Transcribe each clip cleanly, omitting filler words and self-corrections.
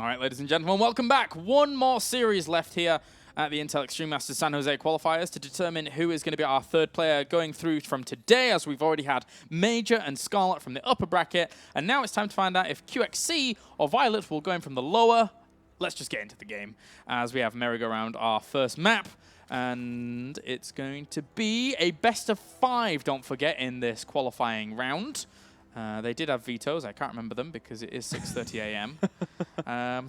All right, ladies and gentlemen, welcome back. One more series left here at the Intel Extreme Masters San Jose qualifiers to determine who is going to be our third player going through from today, as we've already had Major and Scarlet from the upper bracket. And now it's time to find out if QXC or viOLet will go in from the lower. Let's just get into the game as we have merry-go-round our first map. And it's going to be a best of 5, don't forget, in this qualifying round. They did have vetoes. I can't remember them because it is 6:30 a.m.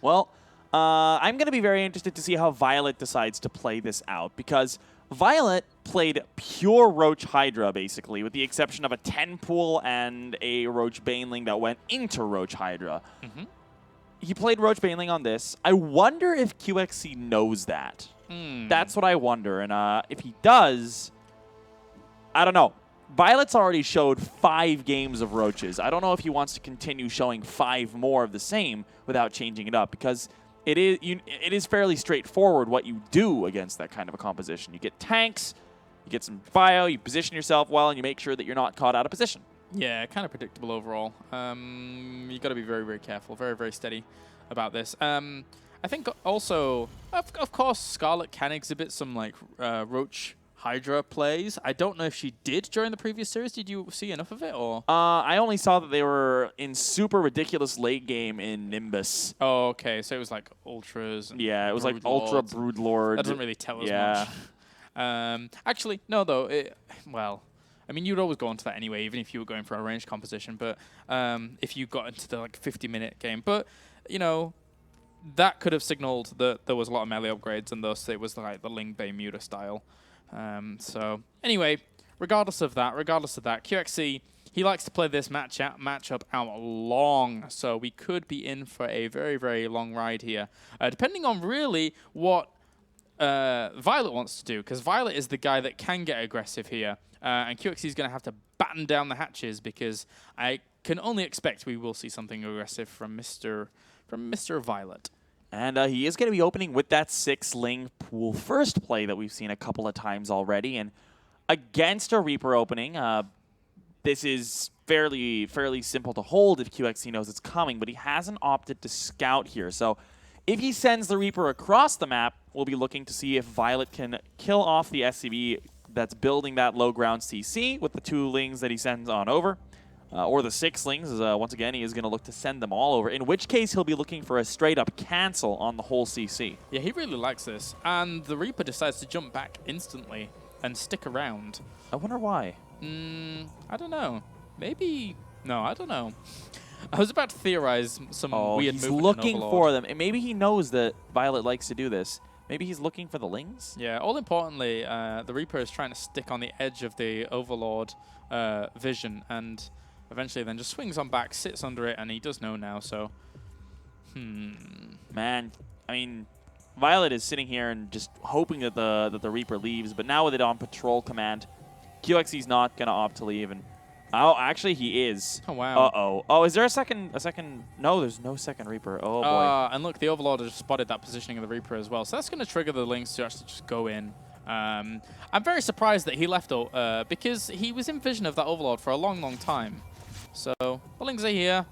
Well, I'm going to be very interested to see how viOLet decides to play this out, because viOLet played pure Roach Hydra, basically, with the exception of a 10 pool and a Roach Baneling that went into Roach Hydra. Mm-hmm. He played Roach Baneling on this. I wonder if QXC knows that. That's what I wonder. And if he does, I don't know. viOLet's already showed 5 games of Roaches. I don't know if he wants to continue showing 5 more of the same without changing it up, because it is fairly straightforward what you do against that kind of a composition. You get tanks, you get some bio, you position yourself well, and you make sure that you're not caught out of position. Yeah, kind of predictable overall. You got to be very, very careful, very, very steady about this. I think also, of course, Scarlet can exhibit some like Roach Hydra plays. I don't know if she did during the previous series. Did you see enough of it, or? I only saw that they were in super ridiculous late game in Nimbus. Oh, okay. So it was like ultras. And yeah, it was like ultra Broodlord. That doesn't really tell us much. Actually, no, though. Well, I mean, you'd always go into that anyway, even if you were going for a ranged composition. But if you got into the like 50-minute game, but you know, that could have signaled that there was a lot of melee upgrades, and thus it was like the Ling Bei Muta style. So anyway, regardless of that, QXC, he likes to play this matchup out long, so we could be in for a very, very long ride here, depending on really what viOLet wants to do, because viOLet is the guy that can get aggressive here, and QXC is going to have to batten down the hatches, because I can only expect we will see something aggressive from Mr. viOLet. And he is going to be opening with that 6-Ling pool first play that we've seen a couple of times already. And against a Reaper opening, this is fairly simple to hold if QXC knows it's coming, but he hasn't opted to scout here. So if he sends the Reaper across the map, we'll be looking to see if viOLet can kill off the SCV that's building that low ground CC with the 2 Lings that he sends on over. Or the 6 Lings, once again, he is going to look to send them all over, in which case he'll be looking for a straight-up cancel on the whole CC. Yeah, he really likes this. And the Reaper decides to jump back instantly and stick around. I wonder why. I don't know. Maybe... No, I don't know. I was about to theorize some weird movement. He's looking for them. And maybe he knows that viOLet likes to do this. Maybe he's looking for the Lings? Yeah, all importantly, the Reaper is trying to stick on the edge of the Overlord vision, and eventually then just swings on back, sits under it, and he does know now, so... Man, I mean, viOLet is sitting here and just hoping that the Reaper leaves, but now with it on patrol command, QXC's not going to opt to leave, and... Oh, actually, he is. Oh, wow. Uh-oh. Oh, is there a second... No, there's no second Reaper. Oh, boy. And look, the Overlord has spotted that positioning of the Reaper as well, so that's going to trigger the Lings to actually just go in. I'm very surprised that he left, because he was in vision of that Overlord for a long, long time. So, the Lings are here.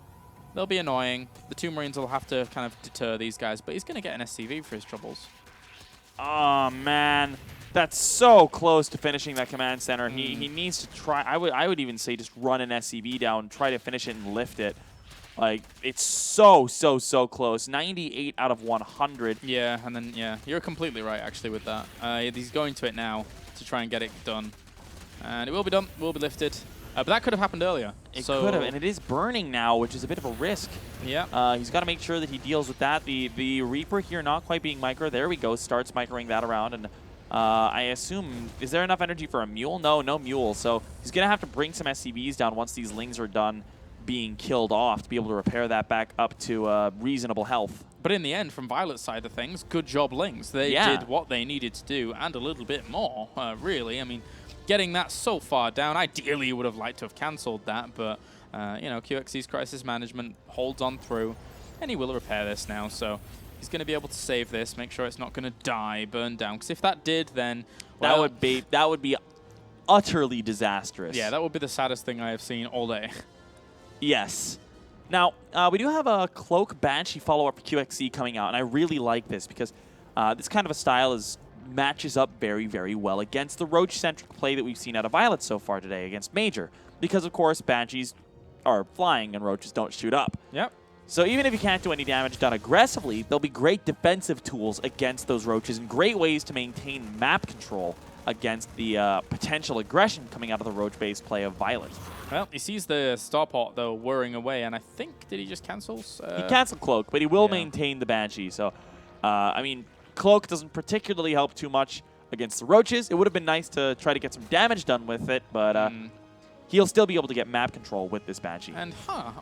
They'll be annoying. The 2 Marines will have to kind of deter these guys, but he's going to get an SCV for his troubles. Oh, man. That's so close to finishing that command center. He needs to try. I would even say just run an SCV down, try to finish it and lift it. Like, it's so close. 98 out of 100. Yeah, and then, yeah, you're completely right, actually, with that. He's going to it now to try and get it done. And it will be done, will be lifted. But that could have happened earlier. It could have, and it is burning now, which is a bit of a risk. Yeah. He's got to make sure that he deals with that. The Reaper here not quite being micro. There we go. Starts microing that around. And I assume, is there enough energy for a mule? No mule. So he's going to have to bring some SCVs down once these Lings are done being killed off to be able to repair that back up to reasonable health. But in the end, from Violet's side of things, good job, Lings. They did what they needed to do and a little bit more, really. I mean, getting that so far down, ideally you would have liked to have cancelled that, but, you know, QXC's crisis management holds on through, and he will repair this now, so he's going to be able to save this, make sure it's not going to die, burn down, because if that did, then... Well, that would be utterly disastrous. Yeah, that would be the saddest thing I have seen all day. Yes. Now, we do have a Cloak Banshee follow-up for QXC coming out, and I really like this because this kind of a style matches up very, very well against the Roach-centric play that we've seen out of viOLet so far today against Major. Because, of course, Banshees are flying and Roaches don't shoot up. Yep. So even if you can't do any damage done aggressively, there'll be great defensive tools against those Roaches and great ways to maintain map control against the potential aggression coming out of the Roach-based play of viOLet. Well, he sees the Starport, though, whirring away, and I think, did he just cancel? He canceled Cloak, but he will maintain the Banshee. So, I mean, Cloak doesn't particularly help too much against the Roaches. It would have been nice to try to get some damage done with it, but he'll still be able to get map control with this Banshee. And,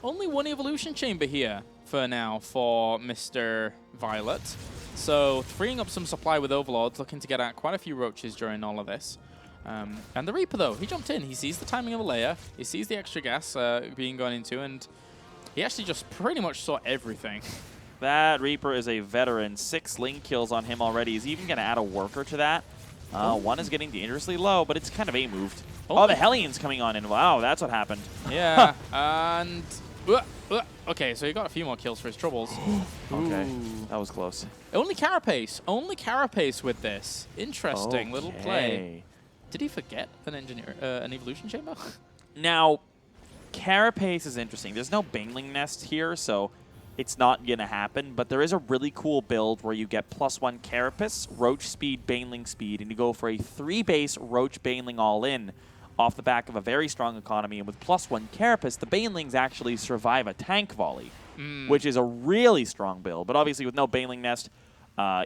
only one evolution chamber here for now for Mr. viOLet. So, freeing up some supply with Overlords, looking to get out quite a few Roaches during all of this. And the Reaper, though, he jumped in. He sees the timing of a layer. He sees the extra gas being gone into, and he actually just pretty much saw everything. That Reaper is a veteran. 6 Ling kills on him already. He's even going to add a worker to that. One is getting dangerously low, but it's kind of A-moved. Oh, the Hellions coming on in. Wow, that's what happened. Yeah, and... okay, so he got a few more kills for his troubles. Okay, that was close. Only Carapace. Only Carapace with this. Interesting little play. Did he forget an evolution chamber? Now, Carapace is interesting. There's no Baneling Nest here, so it's not going to happen. But there is a really cool build where you get +1 Carapace, Roach Speed, Baneling Speed, and you go for a 3-base Roach Baneling all-in off the back of a very strong economy. And with +1 Carapace, the Banelings actually survive a tank volley, which is a really strong build. But obviously with no Baneling Nest,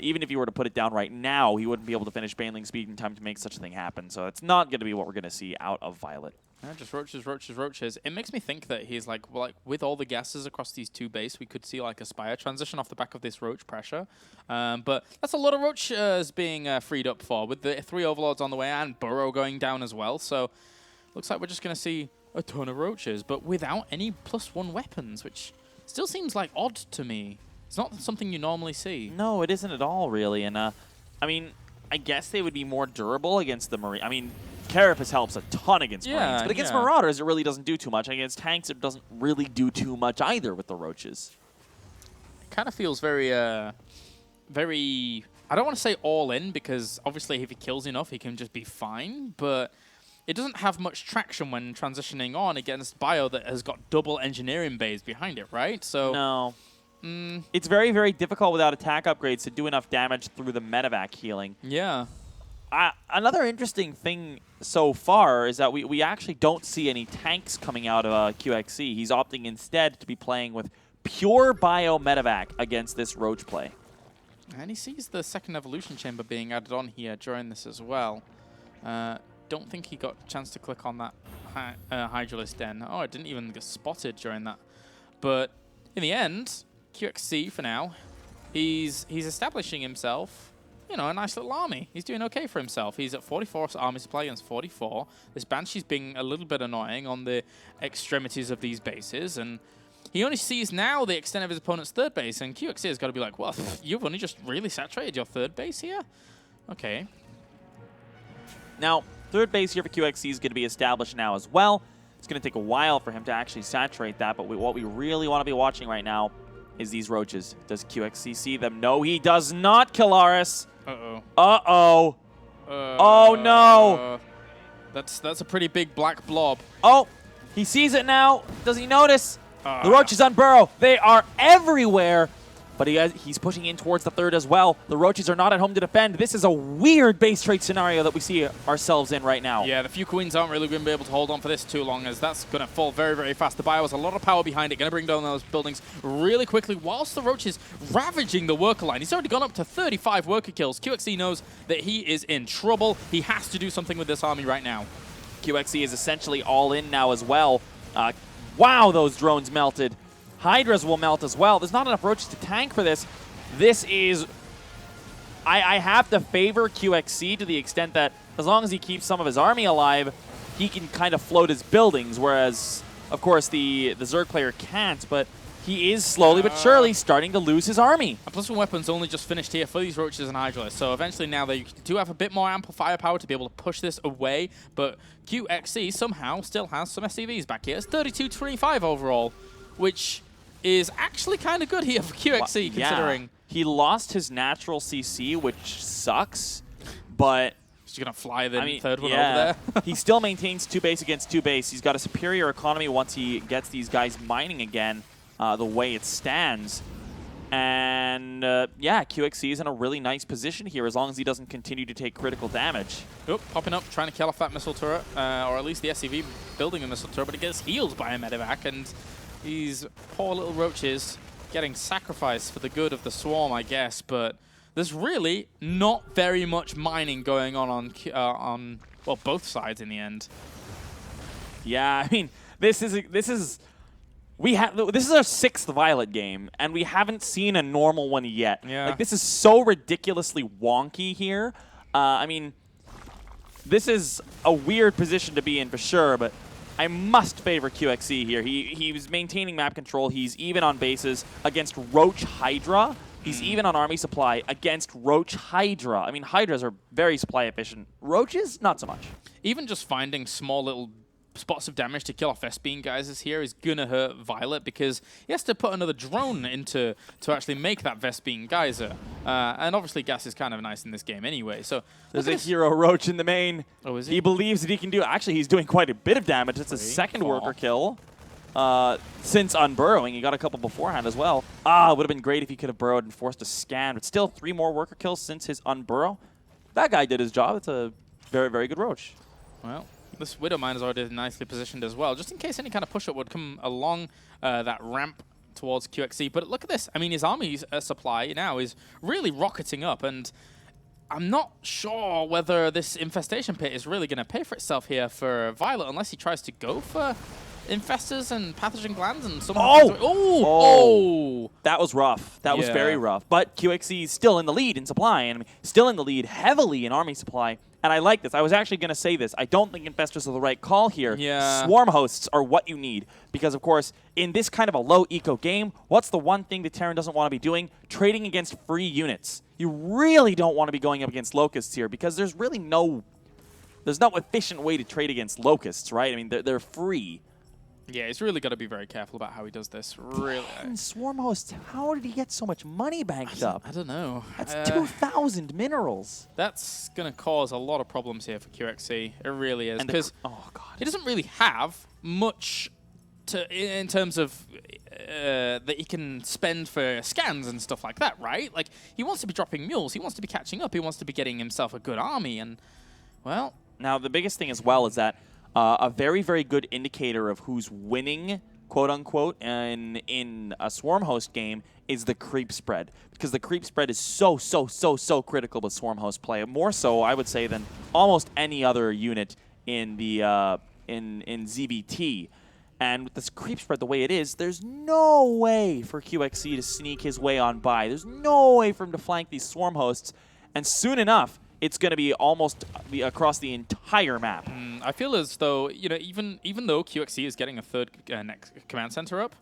even if you were to put it down right now, he wouldn't be able to finish Baneling Speed in time to make such a thing happen. So it's not going to be what we're going to see out of viOLet. Just Roaches, Roaches, Roaches. It makes me think that he's like with all the gases across these 2 base, we could see like a Spire transition off the back of this Roach pressure. But that's a lot of Roaches being freed up for, with the 3 Overlords on the way and Burrow going down as well. So looks like we're just going to see a ton of Roaches, but without any +1 weapons, which still seems like odd to me. It's not something you normally see. No, it isn't at all, really. And, I mean, I guess they would be more durable against the Marine. I mean, Carapace helps a ton against Marines, but against Marauders, it really doesn't do too much. And against tanks, it doesn't really do too much either with the Roaches. It kind of feels very, very... I don't want to say all-in, because obviously if he kills enough, he can just be fine, but it doesn't have much traction when transitioning on against Bio that has got double engineering bays behind it, right? So no. It's very, very difficult without attack upgrades to do enough damage through the medevac healing. Yeah. Another interesting thing so far is that we actually don't see any tanks coming out of QXC. He's opting instead to be playing with pure bio medevac against this Roach play. And he sees the second evolution chamber being added on here during this as well. Don't think he got a chance to click on that Hydralisk Den. Oh, it didn't even get spotted during that. But in the end, QXC for now, he's establishing himself, you know, a nice little army. He's doing okay for himself. He's at 44 army supply against 44. This Banshee's being a little bit annoying on the extremities of these bases, and he only sees now the extent of his opponent's 3rd base, and QXC has got to be like, well, you've only just really saturated your 3rd base here? Okay. Now, 3rd base here for QXC is going to be established now as well. It's going to take a while for him to actually saturate that, but what we really want to be watching right now is these Roaches. Does QXC see them? No, he does not, Killaris. Uh-oh. Uh-oh. Oh, no. That's a pretty big black blob. Oh, he sees it now. Does he notice? The Roaches on Burrow. They are everywhere. But he's pushing in towards the 3rd as well. The Roaches are not at home to defend. This is a weird base trade scenario that we see ourselves in right now. Yeah, the few Queens aren't really going to be able to hold on for this too long, as that's going to fall very, very fast. The Bio has a lot of power behind it, going to bring down those buildings really quickly, whilst the Roach is ravaging the worker line. He's already gone up to 35 worker kills. QXC knows that he is in trouble. He has to do something with this army right now. QXC is essentially all in now as well. Wow, those drones melted. Hydras will melt as well. There's not enough Roaches to tank for this. This is... I have to favor QXC to the extent that as long as he keeps some of his army alive, he can kind of float his buildings, whereas, of course, the Zerg player can't, but he is slowly but surely starting to lose his army. And +1 weapons only just finished here for these Roaches and Hydralisks, so eventually now they do have a bit more ample firepower to be able to push this away, but QXC somehow still has some SCVs back here. It's 32-25 overall, which... is actually kind of good here for QXC, considering. Yeah. He lost his natural CC, which sucks, but... He's going to fly the third one over there. He still maintains 2 base against 2 base. He's got a superior economy once he gets these guys mining again, the way it stands. And, yeah, QXC is in a really nice position here as long as he doesn't continue to take critical damage. Oop, popping up, trying to kill off that missile turret, or at least the SCV building a missile turret, but it gets healed by a medevac, and these poor little roaches getting sacrificed for the good of the swarm, I guess, but there's really not very much mining going on well, both sides in the end. Yeah, I mean, this is our 6th viOLet game, and we haven't seen a normal one yet. Yeah. Like, this is so ridiculously wonky here. I mean, this is a weird position to be in for sure, but I must favor QXC here. He was maintaining map control. He's even on bases against Roach Hydra. He's even on army supply against Roach Hydra. I mean, Hydras are very supply efficient. Roaches, not so much. Even just finding small little spots of damage to kill off S-Beam guys here is going to hurt viOLet because he has to put another drone into to actually make that Vespine geyser. And obviously gas is kind of nice in this game anyway. So there's a hero Roach in the main. Oh, is he? He believes that he can do it. Actually, he's doing quite a bit of damage. It's his second worker kill since unburrowing. He got a couple beforehand as well. It would have been great if he could have burrowed and forced a scan, but still 3 more worker kills since his unburrow. That guy did his job. It's a very, very good Roach. Well, this Widow Mine is already nicely positioned as well, just in case any kind of push-up would come along that ramp towards QXC. But look at this. I mean, his army's supply now is really rocketing up, and I'm not sure whether this infestation pit is really going to pay for itself here for viOLet unless he tries to go for infestors and pathogen glands and some. Oh! That was rough. That was very rough. But QXC is still in the lead in supply, and still in the lead heavily in army supply. And I like this. I was actually going to say this. I don't think infestors are the right call here. Yeah. Swarm hosts are what you need. Because, of course, in this kind of a low-eco game, what's the one thing that Terran doesn't want to be doing? Trading against free units. You really don't want to be going up against locusts here because there's really no efficient way to trade against locusts, right? I mean, they're free. Yeah, he's really got to be very careful about how he does this. Really. And Swarm hosts, how did he get so much money banked up? I don't know. That's 2,000 minerals. That's going to cause a lot of problems here for QXC. It really is. Because he doesn't really have much in terms of that he can spend for scans and stuff like that, right? Like, he wants to be dropping mules. He wants to be catching up. He wants to be getting himself a good army. And, well... Now, the biggest thing as well is that a very, very good indicator of who's winning, quote-unquote, in a Swarm host game is the creep spread. Because the creep spread is so critical with Swarm host play. More so, I would say, than almost any other unit in the in ZBT. And with this creep spread the way it is, there's no way for QXC to sneak his way on by. There's no way for him to flank these Swarm hosts. And soon enough, it's going to be almost across the entire map. I feel as though, you know, even though QXC is getting a third next command center up,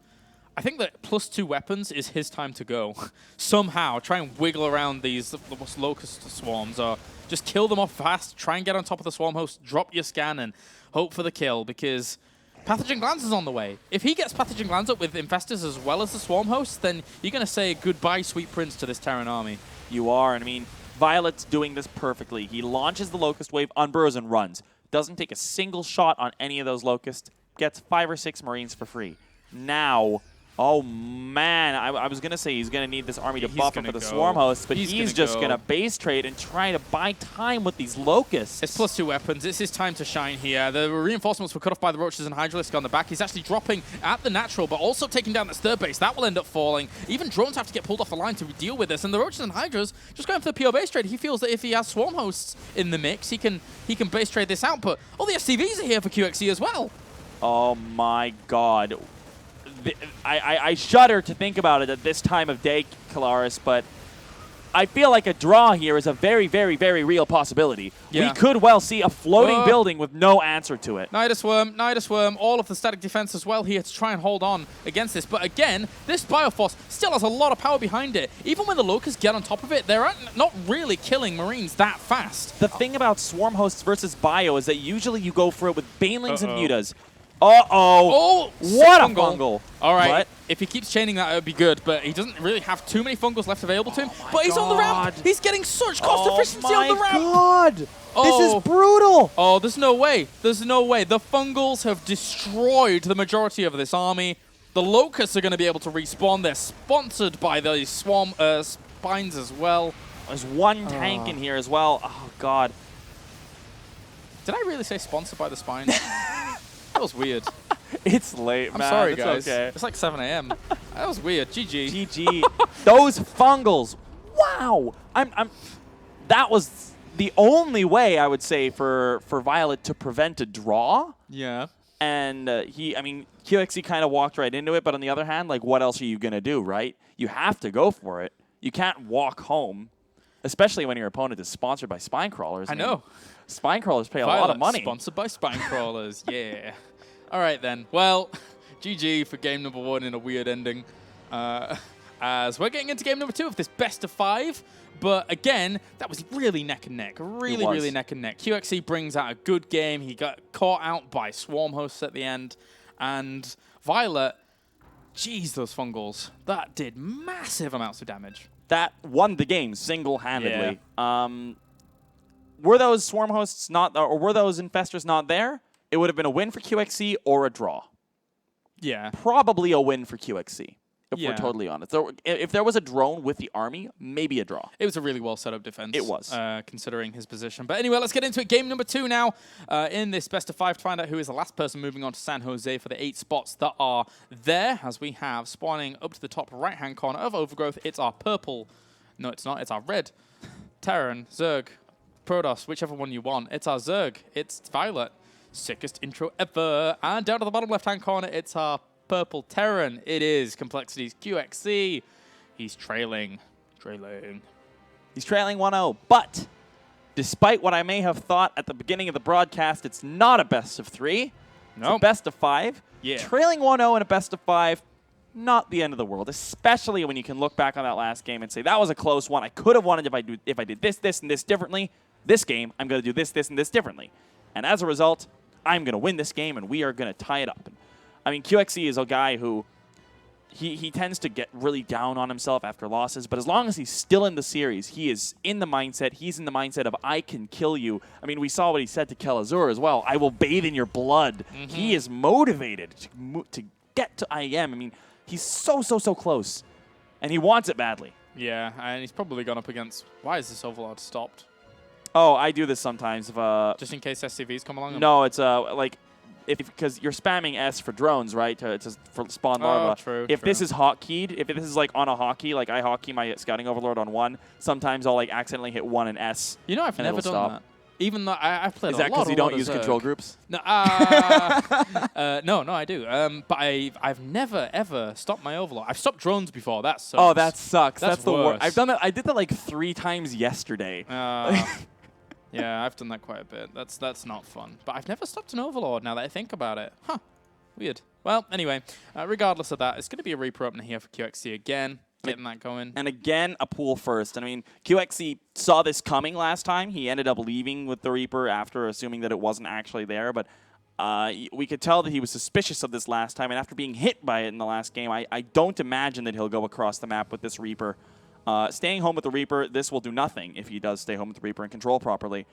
I think that +2 weapons is his time to go. Somehow, try and wiggle around these locust swarms, or just kill them off fast, try and get on top of the swarm host, drop your scan, and hope for the kill, because pathogen glands is on the way. If he gets pathogen glands up with infestors as well as the swarm hosts, then you're going to say goodbye, sweet prince, to this Terran army. You are, and I mean, viOLet's doing this perfectly. He launches the Locust Wave, unburrows, and runs. Doesn't take a single shot on any of those Locusts. Gets 5 or 6 Marines for free. Now, oh man, I was going to say he's going to need this army to buff him for the Swarm hosts, but he's just going to base trade and try to buy time with these Locusts. It's +2 weapons. It's his time to shine here. The reinforcements were cut off by the Roaches and Hydralisk on the back. He's actually dropping at the natural, but also taking down this third base. That will end up falling. Even drones have to get pulled off the line to deal with this, and the Roaches and Hydras just going for the pure base trade. He feels that if he has Swarm hosts in the mix, he can base trade this out, but all the SCVs are here for QXC as well. Oh my god. I shudder to think about it at this time of day, Kalaris, but I feel like a draw here is a very, very, very real possibility. Yeah. We could well see a floating building with no answer to it. Nidusworm, all of the static defense as well here to try and hold on against this. But again, this Bioforce still has a lot of power behind it. Even when the Locusts get on top of it, they're not really killing Marines that fast. The thing about Swarm hosts versus Bio is that usually you go for it with Banelings and Mutas. Uh-oh. sick What a fungal. fungal. All right. What? If he keeps chaining that, it would be good, but he doesn't really have too many fungals left available to him. Oh my But he's on the ramp. God. He's getting such cost efficiency my on the ramp. God. This Oh. is brutal. Oh, there's no way. There's no way. The fungals have destroyed the majority of this army. The locusts are going to be able to respawn. They're sponsored by the swarm spines as well. There's one tank in here as well. Oh, God. Did I really say sponsored by the spines? That was weird. It's late, I'm man. sorry, It's guys. okay. It's like 7 a.m. That was weird. GG. GG. Those fungals. Wow. That was the only way I would say for viOLet to prevent a draw. Yeah. And QXC kind of walked right into it. But on the other hand, like, what else are you going to do, right? You have to go for it. You can't walk home, especially when your opponent is sponsored by spine crawlers. I know. Spine crawlers pay a lot of money. Sponsored by spine crawlers. Yeah. All right, then. Well, GG for game number 1 in a weird ending. As we're getting into game number 2 of this best of 5. But again, that was really neck and neck. Really neck and neck. QXC brings out a good game. He got caught out by Swarm hosts at the end. And viOLet, geez, those fungals. That did massive amounts of damage. That won the game single-handedly. Yeah. Were those Swarm hosts not, or were those Infestors not there? It would have been a win for QXC or a draw. Yeah. Probably a win for QXC, if we're totally honest. If there was a drone with the army, maybe a draw. It was a really well set up defense. It was. Considering his position. But anyway, let's get into it. Game number 2 now in this best of 5 to find out who is the last person moving on to San Jose for the 8 spots that are there. As we have spawning up to the top right-hand corner of Overgrowth, it's our purple. No, it's not. It's our red. Terran, Zerg, Protoss, whichever one you want. It's our Zerg. It's viOLet. Sickest intro ever. And down to the bottom left-hand corner, it's our purple Terran. It is Complexity's QXC. He's trailing. He's trailing 1-0. But despite what I may have thought at the beginning of the broadcast, it's not a best of 3. It's a best of 5. Yeah. Trailing 1-0 in a best of 5, not the end of the world, especially when you can look back on that last game and say, that was a close one. I could have won it if I did this, and this differently. This game, I'm going to do this, and this differently. And as a result, I'm going to win this game, and we are going to tie it up. I mean, QXC is a guy who he tends to get really down on himself after losses, but as long as he's still in the series, he is in the mindset. He's in the mindset of, I can kill you. I mean, we saw what he said to Kelazur as well. I will bathe in your blood. Mm-hmm. He is motivated to get to IEM. I mean, he's so close, and he wants it badly. Yeah, and he's probably gone up against... Why is this Overlord stopped? Oh, I do this sometimes. Just in case SCVs come along? No, it's like... Because you're spamming S for drones, right? For spawn larva. True. If this is hotkeyed, if this is like on a hotkey, like I hotkey my scouting overlord on 1, sometimes I'll like accidentally hit 1 and S. You know, I've never done that. Even though I've played a lot. Is that because you don't use control groups? No, no, I do. But I've never ever stopped my overlord. I've stopped drones before. That sucks. Oh, that sucks. That's the worst. I've done that. I did that like 3 times yesterday. Yeah, I've done that quite a bit. That's not fun. But I've never stopped an Overlord now that I think about it. Huh. Weird. Well, anyway, regardless of that, it's going to be a Reaper opener here for QXC again. Getting that going. And again, a pool first. And I mean, QXC saw this coming last time. He ended up leaving with the Reaper after assuming that it wasn't actually there. But we could tell that he was suspicious of this last time. And after being hit by it in the last game, I don't imagine that he'll go across the map with this Reaper. Staying home with the Reaper, this will do nothing if he does stay home with the Reaper and control properly.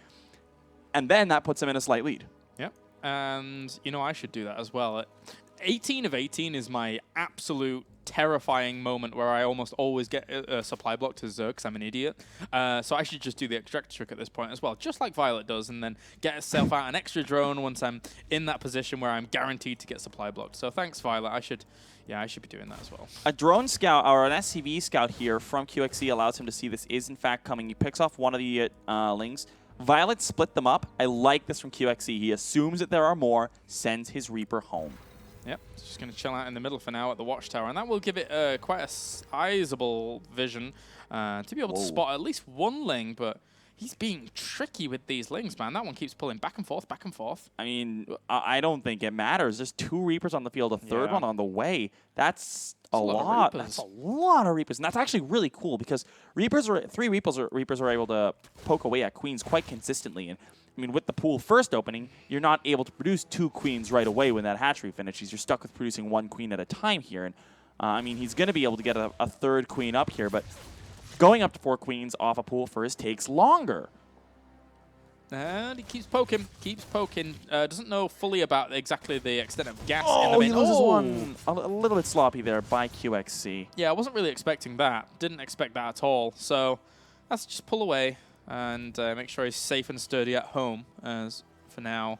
And then that puts him in a slight lead. Yep. And, you know, I should do that as well. 18 of 18 is my absolute terrifying moment where I almost always get a supply block to Zerg because I'm an idiot. So I should just do the extract trick at this point as well, just like viOLet does, and then get myself out an extra drone once I'm in that position where I'm guaranteed to get supply blocked. So thanks, viOLet. I should be doing that as well. A drone scout, or an SCV scout here from QXC allows him to see this is in fact coming. He picks off one of the lings. viOLet split them up. I like this from QXC. He assumes that there are more, sends his Reaper home. Yep, it's just going to chill out in the middle for now at the watchtower, and that will give it quite a sizable vision to be able to spot at least one ling, but he's being tricky with these lings, man. That one keeps pulling back and forth, back and forth. I mean, I don't think it matters. There's 2 Reapers on the field, a third one on the way. That's a lot. That's a lot of Reapers, and that's actually really cool because 3 Reapers are able to poke away at Queens quite consistently, and I mean, with the pool first opening, you're not able to produce 2 queens right away when that hatchery finishes. You're stuck with producing 1 queen at a time here. And I mean, he's going to be able to get a 3rd queen up here, but going up to 4 queens off a pool first takes longer. And he keeps poking, doesn't know fully about exactly the extent of gas in the Oh, main. he loses one a little bit sloppy there by QXC. Yeah, I wasn't really expecting that. Didn't expect that at all. So let's just pull away and make sure he's safe and sturdy at home. As for now,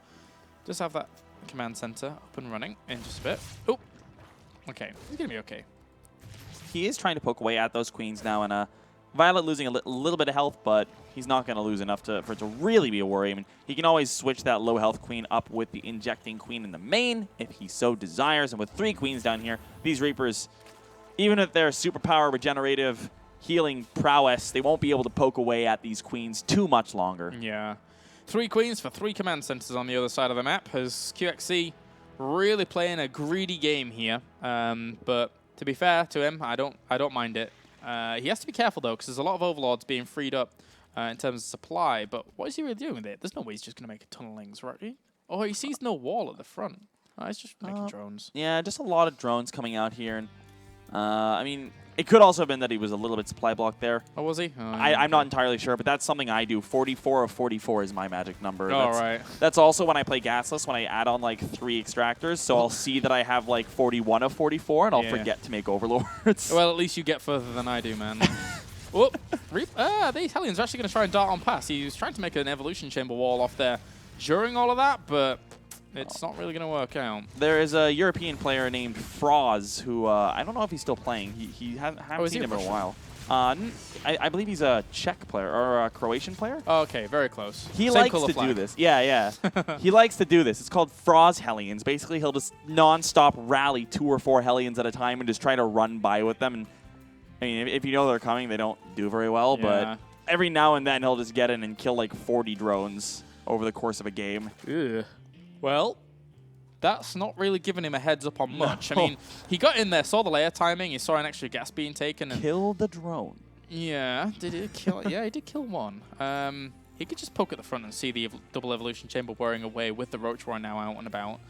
just have that command center up and running in just a bit. Oh, okay, he's gonna be okay. He is trying to poke away at those queens now, and viOLet losing a little bit of health, but he's not going to lose enough for it to really be a worry. I mean, he can always switch that low health queen up with the injecting queen in the main if he so desires. And with 3 queens down here, these Reapers, even if they're superpower regenerative healing prowess, they won't be able to poke away at these queens too much longer. Yeah. 3 queens for 3 command centers on the other side of the map as QXC really playing a greedy game here. But to be fair to him, I don't mind it. He has to be careful, though, because there's a lot of overlords being freed up in terms of supply. But what is he really doing with it? There's no way he's just going to make a ton of lings, right? Oh, he sees no wall at the front. Oh, he's just making drones. Yeah, just a lot of drones coming out here. And I mean, it could also have been that he was a little bit supply blocked there. Oh, was he? Oh, I'm not entirely sure, but that's something I do. 44 of 44 is my magic number. Oh, right. That's also when I play gasless, when I add on like 3 extractors. So I'll see that I have like 41 of 44, and I'll forget to make overlords. Well, at least you get further than I do, man. Whoop. These Hellions are actually going to try and dart on past. He was trying to make an evolution chamber wall off there during all of that, but it's not really going to work out. There is a European player named Froz who I don't know if he's still playing. He haven't seen him in a while. I believe he's a Czech player or a Croatian player. Oh, okay, very close. He Same likes to do this. Yeah. He likes to do this. It's called Froz Hellions. Basically, he'll just non-stop rally 2 or 4 Hellions at a time and just try to run by with them. And I mean, if you know they're coming, they don't do very well. Yeah. But every now and then, he'll just get in and kill like 40 drones over the course of a game. Ugh. Well, that's not really giving him a heads up on much. No. I mean, he got in there, saw the layer timing, he saw an extra gas being taken. And kill the drone. Yeah, did he kill? Yeah, he did kill one. He could just poke at the front and see the double evolution chamber wearing away with the Roach Roar now out and about.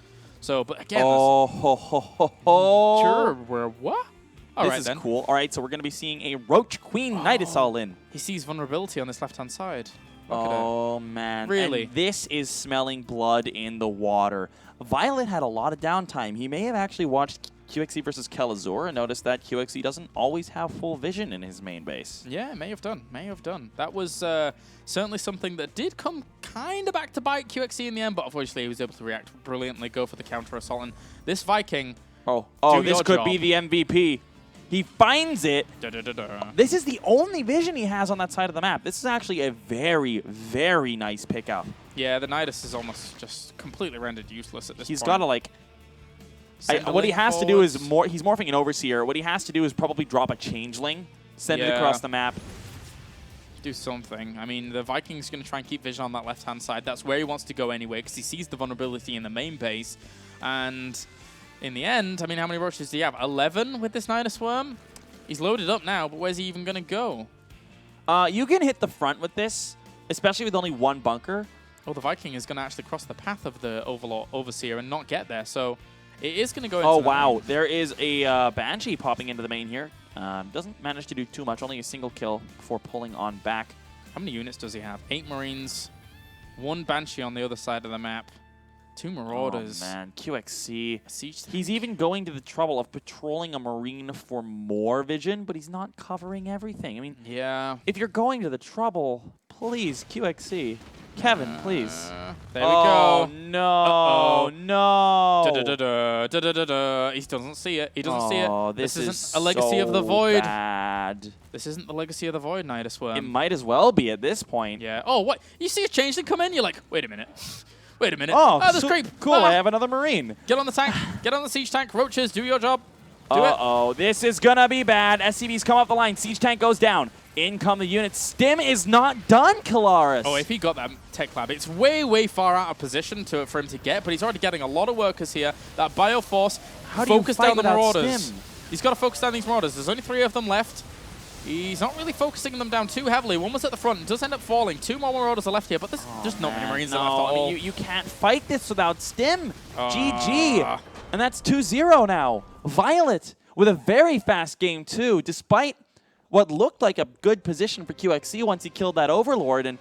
So, but again, sure, we're what? This is cool. All right, so we're going to be seeing a Roach Queen Nidus all in. He sees vulnerability on this left-hand side. Oh, man. Really? And this is smelling blood in the water. viOLet had a lot of downtime. He may have actually watched QXC versus Kelazor and noticed that QXC doesn't always have full vision in his main base. Yeah, may have done. That was certainly something that did come kind of back to bite QXC in the end, but obviously he was able to react brilliantly, go for the counter-assault. And this Viking... Oh, this could be the MVP. He finds it. This is the only vision he has on that side of the map. This is actually a very, very nice pickup. Yeah, the Nidus is almost just completely rendered useless at this point. He's got to, like... what he has to do is... He's morphing an Overseer. What he has to do is probably drop a Changeling, send it across the map. Do something. I mean, the Viking's going to try and keep vision on that left-hand side. That's where he wants to go anyway, because he sees the vulnerability in the main base. And... in the end, I mean, how many roaches do you have? 11 with this Nidus Worm? He's loaded up now, but where's he even going to go? You can hit the front with this, especially with only 1 bunker. Oh, the Viking is going to actually cross the path of the Overseer and not get there, so it is going to go into Oh, wow. There is a Banshee popping into the main here. Doesn't manage to do too much, only a single kill before pulling on back. How many units does he have? 8 Marines, 1 Banshee on the other side of the map. 2 Marauders. Oh, man. QXC. Siege tank. He's even going to the trouble of patrolling a Marine for more vision, but he's not covering everything. I mean, yeah. If you're going to the trouble, please, QXC. Kevin, please. There we go. Oh, no. No. He doesn't see it. He doesn't see it. This isn't a Legacy of the Void. Bad. This isn't the Legacy of the Void, Nidus Worm. It might as well be at this point. Yeah. Oh, what? You see a changeling come in? You're like, wait a minute. Wait a minute. Oh, that's creep. Cool, I have another Marine. Get on the tank. Get on the siege tank. Roaches, do your job. Do it. Uh-oh, this is going to be bad. SCVs come off the line. Siege tank goes down. In come the units. Stim is not done, Kalaris. Oh, if he got that tech lab, it's way, way far out of position for him to get, but he's already getting a lot of workers here. That Bioforce, focus down the Marauders. Stim? He's got to focus down these Marauders. There's only 3 of them left. He's not really focusing them down too heavily. One was at the front, does end up falling. 2 more Marauders are left here, but there's not many Marines left at all. I mean, you can't fight this without Stim. GG. And that's 2-0 now. viOLet with a very fast game too, despite what looked like a good position for QXC once he killed that Overlord, and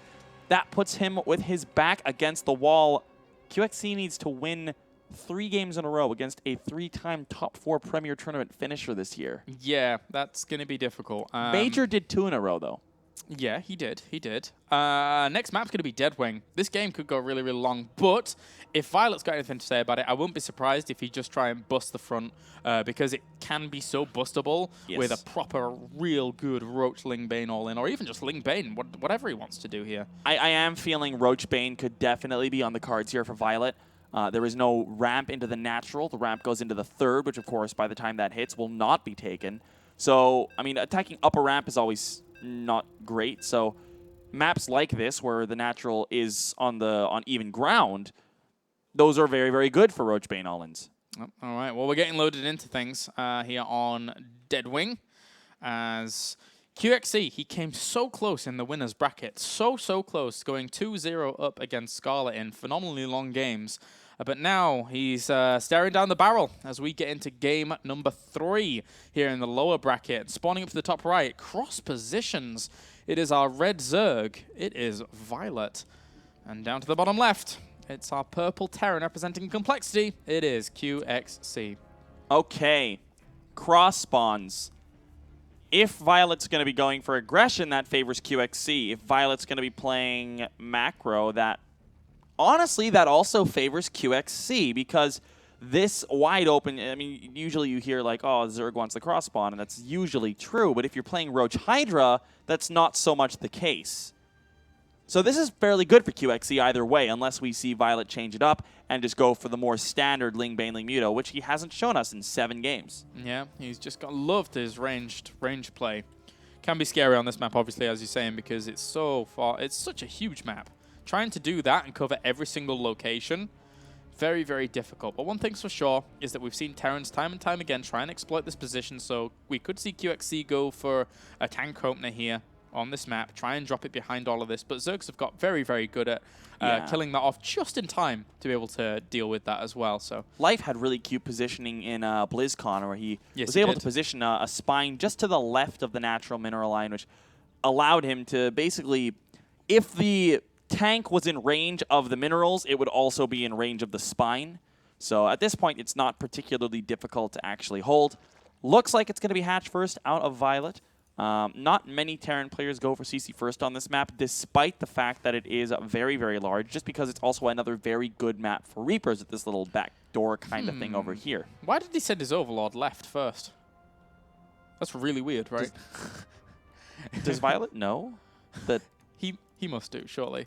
that puts him with his back against the wall. QXC needs to win 3 games in a row against a 3-time top 4 Premier Tournament finisher this year. Yeah, that's going to be difficult. Major did 2 in a row, though. Yeah, he did. He did. Next map's going to be Deadwing. This game could go really, really long, but if viOLet's got anything to say about it, I wouldn't be surprised if he just try and bust the front, because it can be so bustable with a proper, real good Roach Ling Bane all-in, or even just Ling Bane, whatever he wants to do here. I am feeling Roach Bane could definitely be on the cards here for viOLet. There is no ramp into the natural. The ramp goes into the 3rd, which, of course, by the time that hits, will not be taken. So, I mean, attacking up a ramp is always not great. So, maps like this, where the natural is on even ground, those are very, very good for Roach Bane all-ins. All right, well, we're getting loaded into things here on Deadwing, as QXC, he came so close in the winner's bracket, so close, going 2-0 up against Scarlet in phenomenally long games. But now he's staring down the barrel as we get into game number 3 here in the lower bracket. Spawning up to the top right, cross positions. It is our red Zerg. It is viOLet. And down to the bottom left, it's our purple Terran representing complexity. It is QXC. Okay, cross spawns. If viOLet's going to be going for aggression, that favors QXC. If viOLet's going to be playing macro, honestly, that also favors QXC, because this wide open, I mean, usually you hear like, oh, Zerg wants the cross spawn, and that's usually true. But if you're playing Roach Hydra, that's not so much the case. So this is fairly good for QXC either way, unless we see viOLet change it up and just go for the more standard Ling Bane Ling Muto, which he hasn't shown us in 7 games. Yeah, he's just loved his range play. Can be scary on this map, obviously, as you're saying, because it's so far. It's such a huge map. Trying to do that and cover every single location, very, very difficult. But one thing's for sure is that we've seen Terrans time and time again try and exploit this position, so we could see QXC go for a tank opener here on this map, try and drop it behind all of this. But Zergs have got very, very good at killing that off just in time to be able to deal with that as well. So Life had really cute positioning in BlizzCon, where he was able to position a spine just to the left of the natural mineral line, which allowed him to basically, if the tank was in range of the minerals, it would also be in range of the spine. So at this point, it's not particularly difficult to actually hold. Looks like it's going to be Hatch first out of viOLet. Not many Terran players go for CC first on this map, despite the fact that it is very, very large, just because it's also another very good map for Reapers at this little back door kind of thing over here. Why did he send his Overlord left first? That's really weird, right? Does viOLet know that he must do, surely.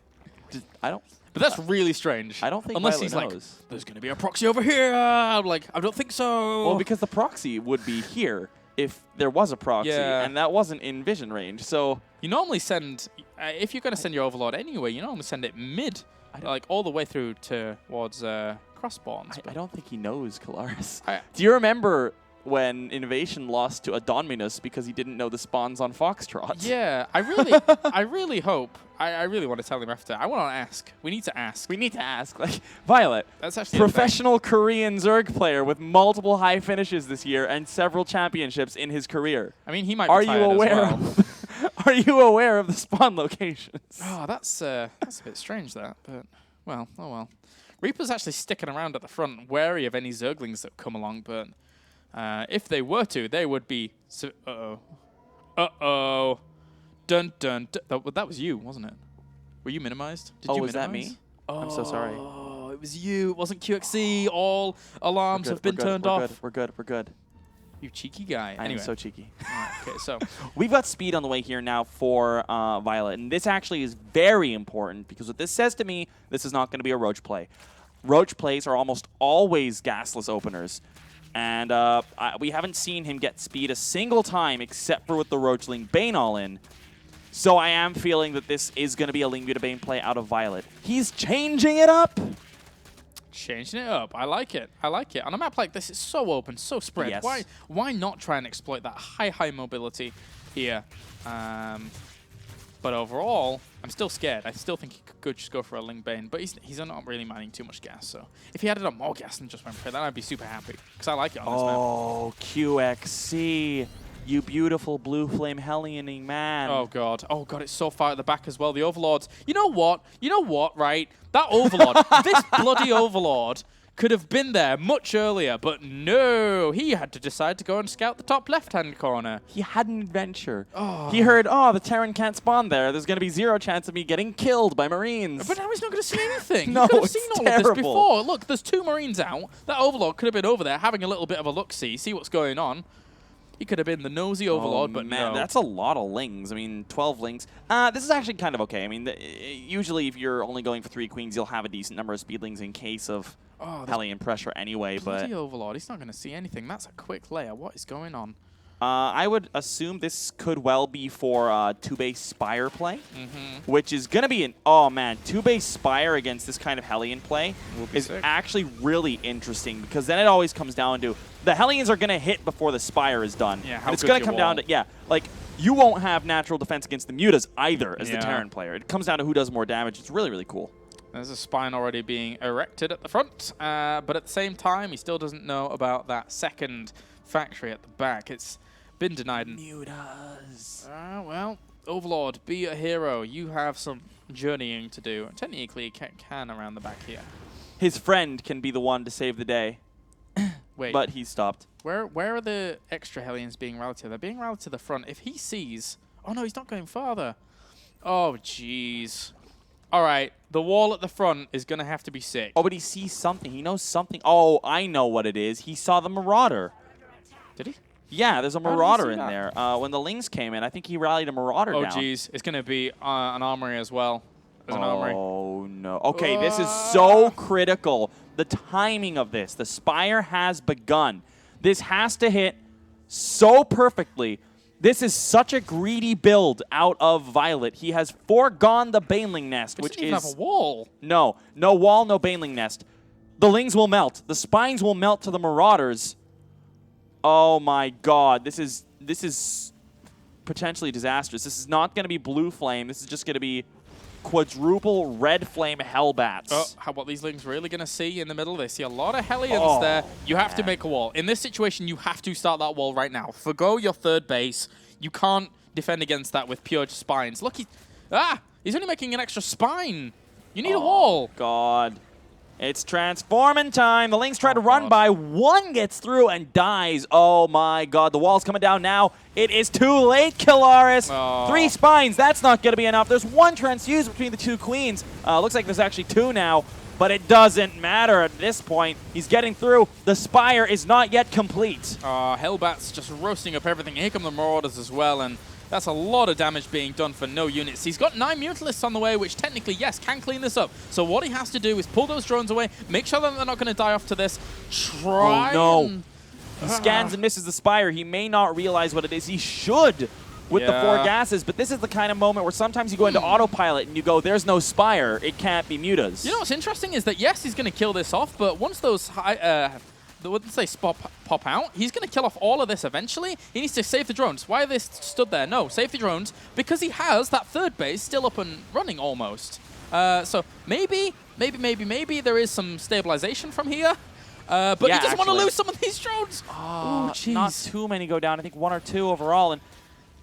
I don't. But that's really strange. I don't think unless viOLet he's knows. like, there's going to be a proxy over here. I'm like, I don't think so. Well, because the proxy would be here if there was a proxy, and that wasn't in vision range. So you normally send, if you're going to send your Overlord anyway, you normally send it mid, like all the way through towards cross spawns. I don't think he knows Kalaris. Do you remember when Innovation lost to Adonminus because he didn't know the spawns on Foxtrot? Yeah, I really hope. I really want to tell him after. I want to ask. We need to ask. We need to ask. Like, viOLet, that's actually professional Korean Zerg player with multiple high finishes this year and several championships in his career. I mean, he might be tired as well. Are you aware of the spawn locations? Oh, that's a bit strange, that. But, well, oh well. Reaper's actually sticking around at the front, wary of any Zerglings that come along, but if they were to, they would be... Uh-oh. Dun, dun, dun. That was you, wasn't it? Were you minimized? Did you was that minimize? me? Oh, I'm so sorry. Oh, it was you. It wasn't QXC. All alarms have been turned off. We're good. You cheeky guy. I am so cheeky. Okay, so we've got speed on the way here now for viOLet, and this actually is very important because what this says to me, this is not going to be a Roach play. Roach plays are almost always gasless openers, and we haven't seen him get speed a single time except for with the Roach Ling Bane all-in. So I am feeling that this is going to be a Ling Muta Bane play out of viOLet. He's changing it up. Changing it up. I like it. I like it. On a map like this, it's so open, so spread. Yes. Why not try and exploit that high mobility? here. But overall, I'm still scared. I still think he could just go for a Ling Bane, but he's not really mining too much gas. So if he added on more gas and just went for it, then I'd be super happy because I like it on this map. Oh, QXC, you beautiful blue flame Hellioning man. Oh god, it's so far at the back as well. The Overlords. You know what, right? That Overlord, this bloody Overlord could have been there much earlier, but no, he had to decide to go and scout the top left-hand corner. He had an adventure. Oh. He heard, oh, the Terran can't spawn there. There's going to be 0 chance of me getting killed by Marines. But now he's not going to see anything. No, he could have it's seen all terrible. of this before. Look, there's 2 Marines out. That Overlord could have been over there having a little bit of a look-see, see what's going on. He could have been the nosy Overlord, but man, no. that's a lot of Lings. I mean, 12 Lings. This is actually kind of okay. I mean, usually if you're only going for 3 Queens, you'll have a decent number of Speedlings in case of Hellion pressure anyway. But bloody Overlord, he's not going to see anything. That's a quick layer. What is going on? I would assume this could well be for 2-base Spire play, which is going to be an, oh man, 2-base Spire against this kind of Hellion play is sick. actually really interesting because then it always comes down to the Hellions are going to hit before the Spire is done. Yeah, how and it's good's going to your come down wall? to, like, you won't have natural defense against the Mutas either as the Yeah. Terran player. It comes down to who does more damage. It's really, really cool. There's a spine already being erected at the front, but at the same time, he still doesn't know about that second factory at the back. It's been denied. Mutas. Well, Overlord, be a hero. You have some journeying to do. Technically, you can around the back here. His friend can be the one to save the day, Wait, but he stopped. where are the extra Hellions being routed to? They're being routed to the front. If he sees... Oh, no, he's not going farther. Oh, jeez. All right, the wall at the front is going to have to be sick. Oh, but he sees something. He knows something. Oh, I know what it is. He saw the Marauder. Did he? Yeah, there's a did he Marauder see in that? there. When the Lings came in, I think he rallied a Marauder Oh, down. jeez. It's going to be an armory as well. There's an armory. Oh, no. Okay, this is so critical. The timing of this. The Spire has begun. This has to hit so perfectly. This is such a greedy build out of viOLet. He has foregone the Baneling Nest, It which doesn't even is... have a wall. No wall, no Baneling Nest. The Lings will melt. The Spines will melt to the Marauders. Oh my god, this is potentially disastrous. This is not going to be Blue Flame. This is just going to be quadruple Red Flame Hellbats. Oh, what these Lings really going to see in the middle? They see a lot of Hellions there. You have to make a wall. In this situation, you have to start that wall right now. Forgo your third base. You can't defend against that with pure spines. Look, he's only making an extra spine. You need a wall. God. It's transforming time. The Lings try to run God. by. One gets through and dies. Oh my god. The wall's coming down now. It is too late, Killaris. Oh. 3 spines. That's not going to be enough. There's 1 transfuse between the 2 queens. Looks like there's actually 2 now. But it doesn't matter at this point. He's getting through. The Spire is not yet complete. Hellbats just roasting up everything. Here come the Marauders as well, and that's a lot of damage being done for no units. He's got 9 Mutalisks on the way, which technically, yes, can clean this up. So what he has to do is pull those drones away, make sure that they're not going to die off to this. Try and... He scans and misses the Spire. He may not realize what it is. He should with the 4 gases, but this is the kind of moment where sometimes you go into autopilot and you go, there's no Spire. It can't be Mutas. You know what's interesting is that, yes, he's going to kill this off, but once those wouldn't say pop out, he's going to kill off all of this eventually. He needs to save the drones. Why are they stood there? No, save the drones, because he has that third base still up and running almost. So maybe there is some stabilization from here. But he doesn't want to lose some of these drones. Oh, jeez. Not too many go down. I think 1 or 2 overall. And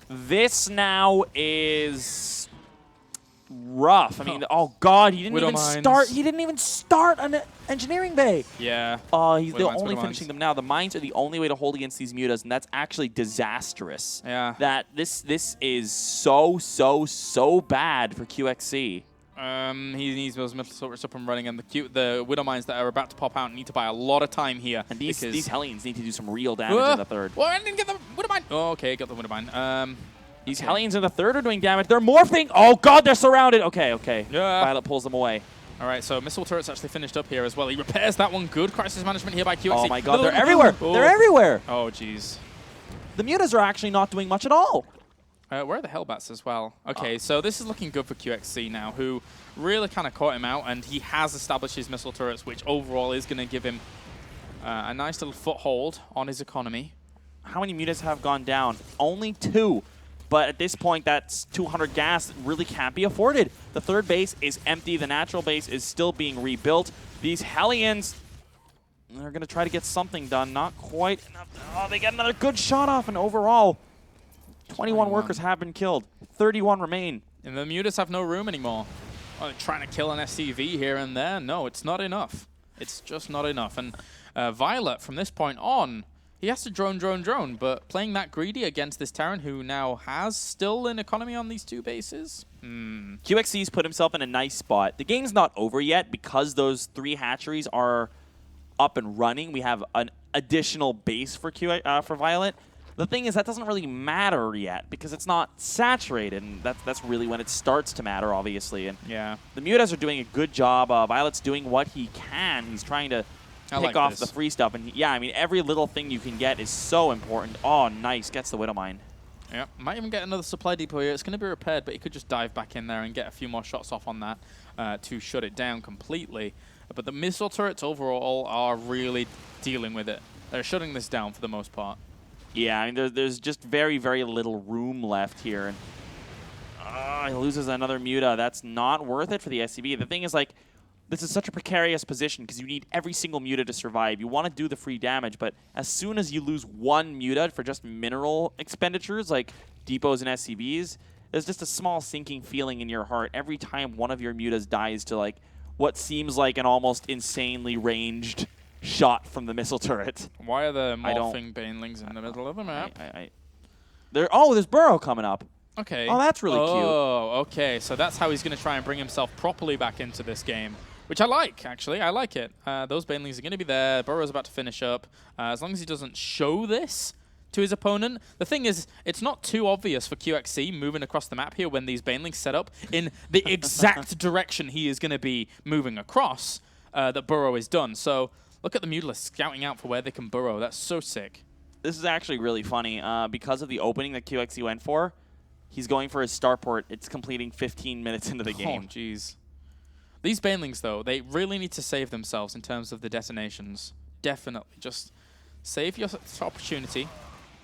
this now is rough. I mean, oh god, he didn't even start. He didn't even start an engineering bay. Yeah. He's the only finishing them now. The mines are the only way to hold against these Mutas, and that's actually disastrous. Yeah. That this is so bad for QXC. He needs those missile turrets up and running, and the Widow Mines that are about to pop out need to buy a lot of time here. And these Hellions need to do some real damage in the third. Well, I didn't get the Widow Mine. Oh, okay, got the Widow Mine. These Hellions in the third are doing damage. They're morphing. Oh god, they're surrounded. Okay. Yeah. viOLet pulls them away. All right, so missile turrets actually finished up here as well. He repairs that one. Good crisis management here by QXC. Oh my god, they're everywhere. They're everywhere. Oh, jeez. The Mutas are actually not doing much at all. Where are the Hellbats as well? Okay, so this is looking good for QXC now, who really kind of caught him out, and he has established his missile turrets, which overall is going to give him a nice little foothold on his economy. How many Mutas have gone down? Only 2. But at this point, that's 200 gas that really can't be afforded. The third base is empty. The natural base is still being rebuilt. These Hellions, they're going to try to get something done. Not quite enough. Oh, they get another good shot off, and overall, 21 workers have been killed. 31 remain. And the Mutas have no room anymore. Oh, trying to kill an SCV here and there. No, it's not enough. It's just not enough. And viOLet, from this point on, he has to drone, but playing that greedy against this Terran who now has still an economy on these two bases. QXC's put himself in a nice spot. The game's not over yet because those 3 hatcheries are up and running. We have an additional base for viOLet. The thing is, that doesn't really matter yet because it's not saturated, and that's really when it starts to matter, obviously. And yeah, the Mutas are doing a good job. viOLet's doing what he can. He's trying to pick off the free stuff. And yeah, I mean, every little thing you can get is so important. Oh, nice. Gets the Widowmine. Yeah, might even get another supply depot here. It's going to be repaired, but he could just dive back in there and get a few more shots off on that to shut it down completely. But the missile turrets overall are really dealing with it. They're shutting this down for the most part. Yeah, I mean, there's just very, very little room left here. And he loses another Muta. That's not worth it for the SCV. The thing is, like, this is such a precarious position because you need every single Muta to survive. You want to do the free damage, but as soon as you lose one Muta for just mineral expenditures, like depots and SCVs, there's just a small sinking feeling in your heart every time one of your Mutas dies to, like, what seems like an almost insanely ranged shot from the missile turret. Why are the morphing banelings in the middle of the map? There's Burrow coming up. Okay. Oh, that's really cute. Oh, okay. So that's how he's going to try and bring himself properly back into this game, which I like, actually. I like it. Those banelings are going to be there. Burrow's about to finish up. As long as he doesn't show this to his opponent. The thing is, it's not too obvious for QXC moving across the map here when these banelings set up in the exact direction he is going to be moving across that Burrow is done. So look at the Mutalists scouting out for where they can burrow. That's so sick. This is actually really funny. Because of the opening that QXC went for, he's going for his starport. It's completing 15 minutes into the game. Oh, jeez. These banelings, though, they really need to save themselves in terms of the detonations. Definitely. Just save your opportunity.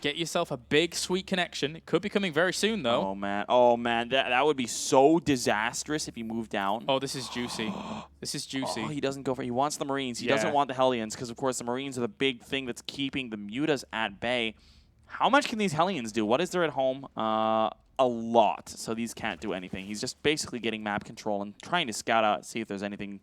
Get yourself a big, sweet connection. It could be coming very soon, though. Oh, man. Oh, man. That would be so disastrous if he moved down. Oh, this is juicy. This is juicy. Oh, he doesn't go for it. He wants the Marines. He doesn't want the Hellions because, of course, the Marines are the big thing that's keeping the Mutas at bay. How much can these Hellions do? What is there at home? A lot. So these can't do anything. He's just basically getting map control and trying to scout out, see if there's anything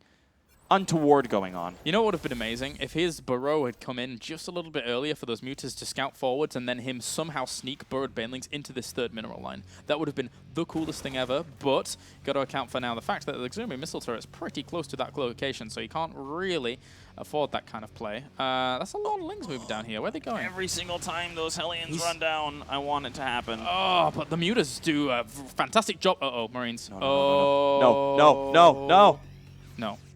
untoward going on. You know what would have been amazing? If his burrow had come in just a little bit earlier for those Mutas to scout forwards and then him somehow sneak burrowed banelings into this third mineral line. That would have been the coolest thing ever, but got to account for now the fact that the Xumi missile turret is pretty close to that location, so you can't really afford that kind of play. That's a lot of Lings moving down here. Where are they going? Every single time those Hellions run down, I want it to happen. Oh, but the Mutas do a fantastic job. Uh-oh, Marines. No.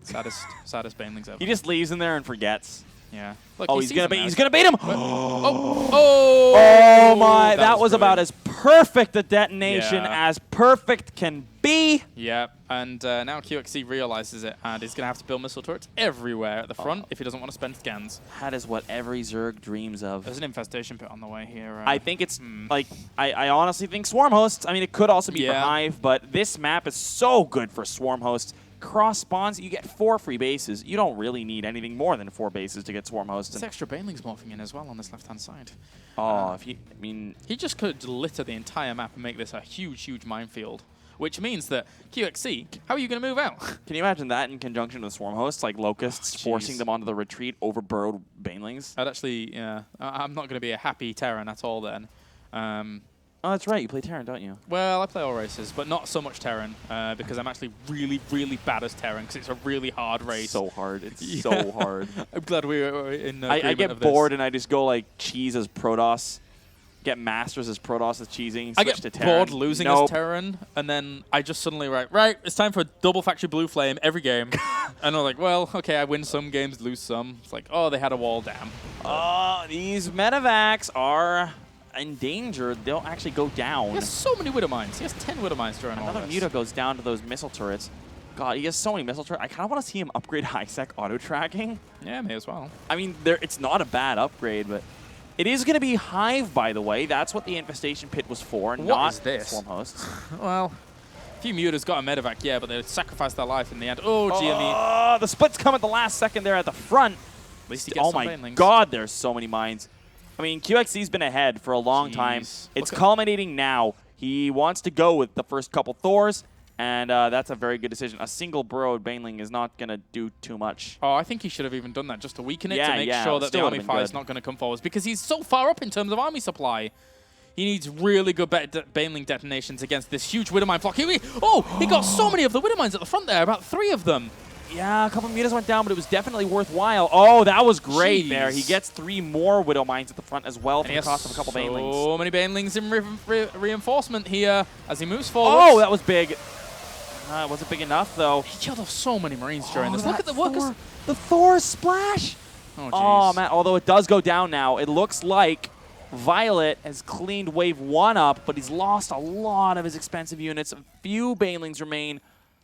Saddest banelings ever. He just leaves in there and forgets. Yeah. Look, oh, he's gonna bait him. Oh my! That was about as perfect a detonation as perfect can be. Yeah, and now QXC realizes it, and he's gonna have to build missile turrets everywhere at the front if he doesn't want to spend scans. That is what every Zerg dreams of. There's an infestation pit on the way here. I think it's like I honestly think swarm hosts. I mean, it could also be for Hive, but this map is so good for swarm hosts. Cross spawns, you get 4 free bases. You don't really need anything more than 4 bases to get swarm hosts. There's extra banelings morphing in as well on this left-hand side. Oh, he just could litter the entire map and make this a huge, huge minefield. Which means that QXC, how are you going to move out? Can you imagine that in conjunction with swarm hosts, like locusts, forcing them onto the retreat over burrowed banelings? I'd actually, I'm not going to be a happy Terran at all then. Oh, that's right. You play Terran, don't you? Well, I play all races, but not so much Terran because I'm actually really, really bad as Terran because it's a really hard race. So hard. It's so hard. I'm glad we were in I get bored and I just go like cheese as Protoss, get Masters as Protoss as cheesing, I switch get to Terran. bored losing as Terran, and then I just suddenly right, it's time for a double factory blue flame every game. And I'm like, well, okay, I win some games, lose some. It's like, oh, they had a wall, damn. These medevacs are in danger. They'll actually go down. He has so many Widow Mines. He has 10 Widow Mines during all this. Another Muta goes down to those missile turrets. God, he has so many missile turrets. I kind of want to see him upgrade high-sec auto-tracking. Yeah, may as well. I mean, it's not a bad upgrade, but It is going to be Hive, by the way. That's what the Infestation Pit was for, not Swarm Hosts. Well, a few Mutas got a medevac, yeah, but they sacrificed their life in the end. Oh, GME. The splits come at the last second there at the front. At least he gets some my God, there's so many mines. I mean, QXC's been ahead for a long time. It's culminating now. He wants to go with the first couple Thors, and that's a very good decision. A single burrowed Baneling is not going to do too much. Oh, I think he should have even done that just to weaken it to make sure that the Army Fire is not going to come forwards, because he's so far up in terms of army supply. He needs really good Baneling detonations against this huge Widowmine flock. He got so many of the Widowmines at the front there, about 3 of them. Yeah, a couple of Mutas went down, but it was definitely worthwhile. Oh, that was great there. He gets 3 more Widowmines at the front as well for the cost of a couple Banelings. So many Banelings in reinforcement here as he moves forward. Oh, that was big. It wasn't big enough, though. He killed off so many Marines during this. Look at the workers. The Thor splash. Oh, man. Although it does go down now, it looks like viOLet has cleaned wave 1 up, but he's lost a lot of his expensive units. A few Banelings remain.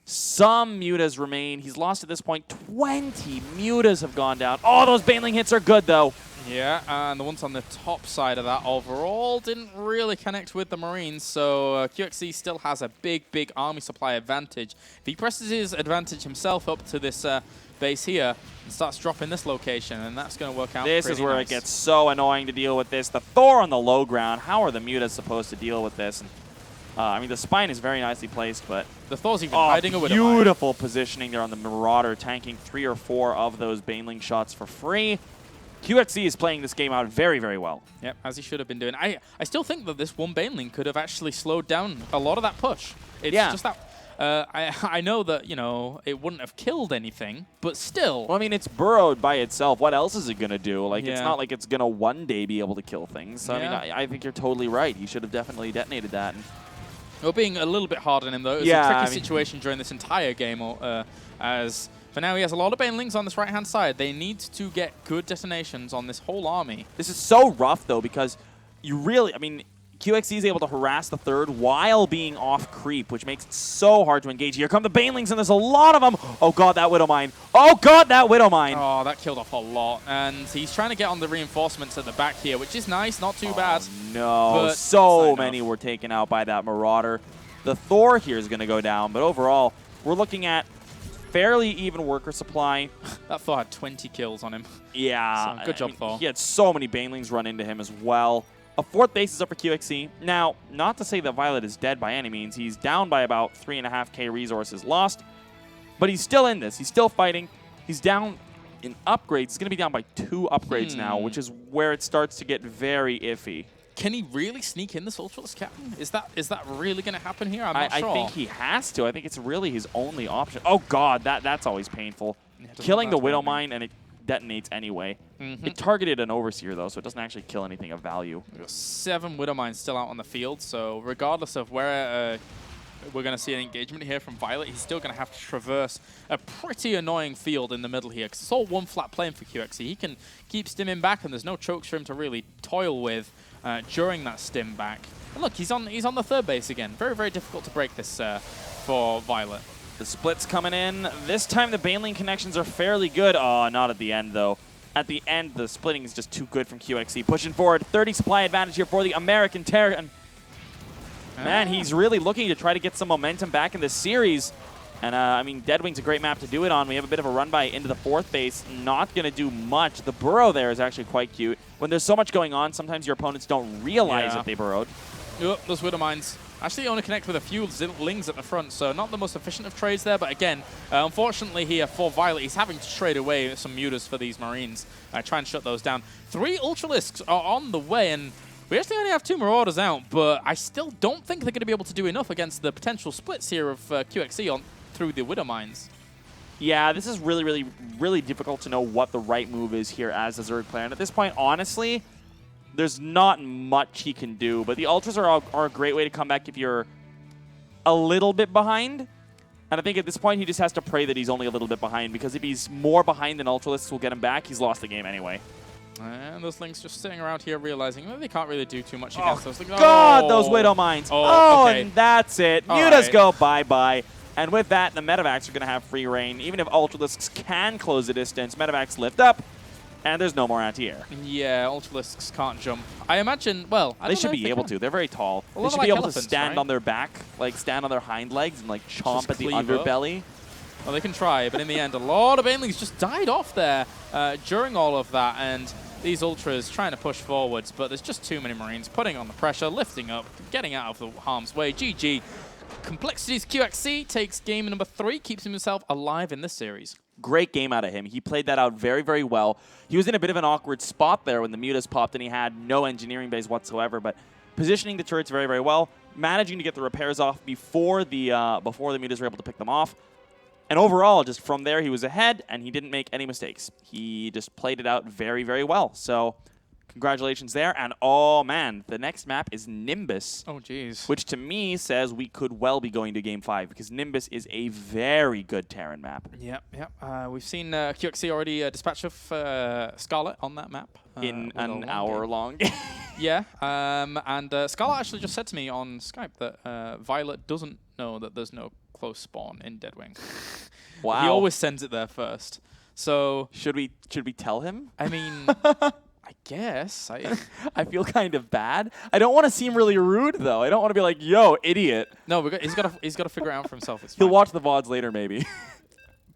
Some Mutas remain. He's lost at this point. 20 Mutas have gone down. Oh, those Baneling hits are good, though. Yeah, and the ones on the top side of that overall didn't really connect with the Marines, so QXC still has a big army supply advantage. If he presses his advantage himself up to this base here and starts dropping this location, and that's going to work out This is where it gets so annoying to deal with this. The Thor on the low ground. How are the Mutas supposed to deal with this? And, I mean, the spine is very nicely placed, but the Thor's even hiding a Widowmine. Beautiful positioning there on the Marauder, tanking 3 or 4 of those Baneling shots for free. QXC is playing this game out very well. Yep, as he should have been doing. I still think that this one Baneling could have actually slowed down a lot of that push. It's just that I know that, you know, it wouldn't have killed anything, but still. Well, I mean, it's burrowed by itself. What else is it going to do? Like, it's not like it's going to one day be able to kill things. So, I mean, I think you're totally right. He should have definitely detonated that. And we're being a little bit hard on him, though. It was a tricky situation during this entire game, as for now he has a lot of Banelings on this right-hand side. They need to get good detonations on this whole army. This is so rough, though, because you really, I mean, QXC is able to harass the third while being off creep, which makes it so hard to engage. Here come the Banelings, and there's a lot of them. Oh, God, that Widowmine. Oh, God, that Widowmine. Oh, that killed off a lot. And he's trying to get on the reinforcements at the back here, which is nice, not too bad. No, but so many were taken out by that Marauder. The Thor here is going to go down, but overall, we're looking at fairly even worker supply. That Thor had 20 kills on him. Yeah. So good job, Thor. He had so many Banelings run into him as well. A 4th base is up for QXC. Now, not to say that viOLet is dead by any means. He's down by about 3.5k resources lost, but he's still in this. He's still fighting. He's down in upgrades. He's going to be down by 2 upgrades now, which is where it starts to get very iffy. Can he really sneak in this Ultralisk Captain? Is that really going to happen here? I'm not sure. I think he has to. I think it's really his only option. Oh, God, that's always painful. Yeah, killing the Widowmine, and it detonates anyway. It targeted an Overseer, though, so it doesn't actually kill anything of value. We've got 7 Widowmines still out on the field, so regardless of where we're going to see an engagement here from viOLet, he's still going to have to traverse a pretty annoying field in the middle here, because it's all one flat plane for QXC. He can keep stimming back, and there's no chokes for him to really toil with during that stim back. And look, he's on the 3rd base again. Very difficult to break this for viOLet. The splits coming in. This time the Baneling connections are fairly good. Oh, not at the end, though. At the end, the splitting is just too good from QXC. Pushing forward, 30 supply advantage here for the American Terran. Man, he's really looking to try to get some momentum back in this series. And, I mean, Deadwing's a great map to do it on. We have a bit of a run-by into the 4th base. Not going to do much. The burrow there is actually quite cute. When there's so much going on, sometimes your opponents don't realize that they burrowed. Yep, those Widowmines actually only connect with a few Lings at the front, so not the most efficient of trades there. But again, unfortunately here for viOLet, he's having to trade away some Mutas for these Marines. Try and shut those down. 3 Ultralisks are on the way, and we actually only have 2 Marauders out, but I still don't think they're going to be able to do enough against the potential splits here of QXC through the Widowmines. Yeah, this is really difficult to know what the right move is here as a Zerg player. And at this point, honestly, there's not much he can do. But the Ultras are a great way to come back if you're a little bit behind. And I think at this point, he just has to pray that he's only a little bit behind, because if he's more behind than Ultralisks will get him back, he's lost the game anyway. And those Lings just sitting around here realizing they can't really do too much against those. God, those Widowmines. Okay. And that's it. Mutas go bye-bye. And with that, the Medevacs are going to have free reign. Even if Ultralisks can close the distance, Medevacs lift up. And there's no more anti-air. Yeah, Ultralisks can't jump. I imagine, well, I They don't should know if be they able can. to. They're very tall. Well, They they're should like be able elephants, to stand right? on their back, like stand on their hind legs and like chomp Just at the cleave up. underbelly. Well, they can try, but in the end, a lot of banelings just died off there during all of that, and these Ultras trying to push forwards, but there's just too many Marines putting on the pressure, lifting up, getting out of the harm's way. GG. Complexity's QXC takes game number 3, keeps himself alive in this series. Great game out of him. He played that out very, very well. He was in a bit of an awkward spot there when the mutas popped and he had no engineering base whatsoever, but positioning the turrets very, very well, managing to get the repairs off before the mutas were able to pick them off. And overall, just from there, he was ahead, and he didn't make any mistakes. He just played it out very, very well. So congratulations there. And, oh, man, the next map is Nimbus. Oh, jeez. Which, to me, says we could well be going to Game 5, because Nimbus is a very good Terran map. Yep. We've seen QXC already dispatch of Scarlet on that map. In an hour-long game. Yeah, and Scarlet actually just said to me on Skype that viOLet doesn't know that there's no close spawn in Deadwing. Wow. He always sends it there first. So should we tell him? I mean, I guess. I feel kind of bad. I don't want to seem really rude though. I don't want to be like, "Yo, idiot." No, he's got to figure it out for himself. It's He'll fine. watch the VODs later, maybe.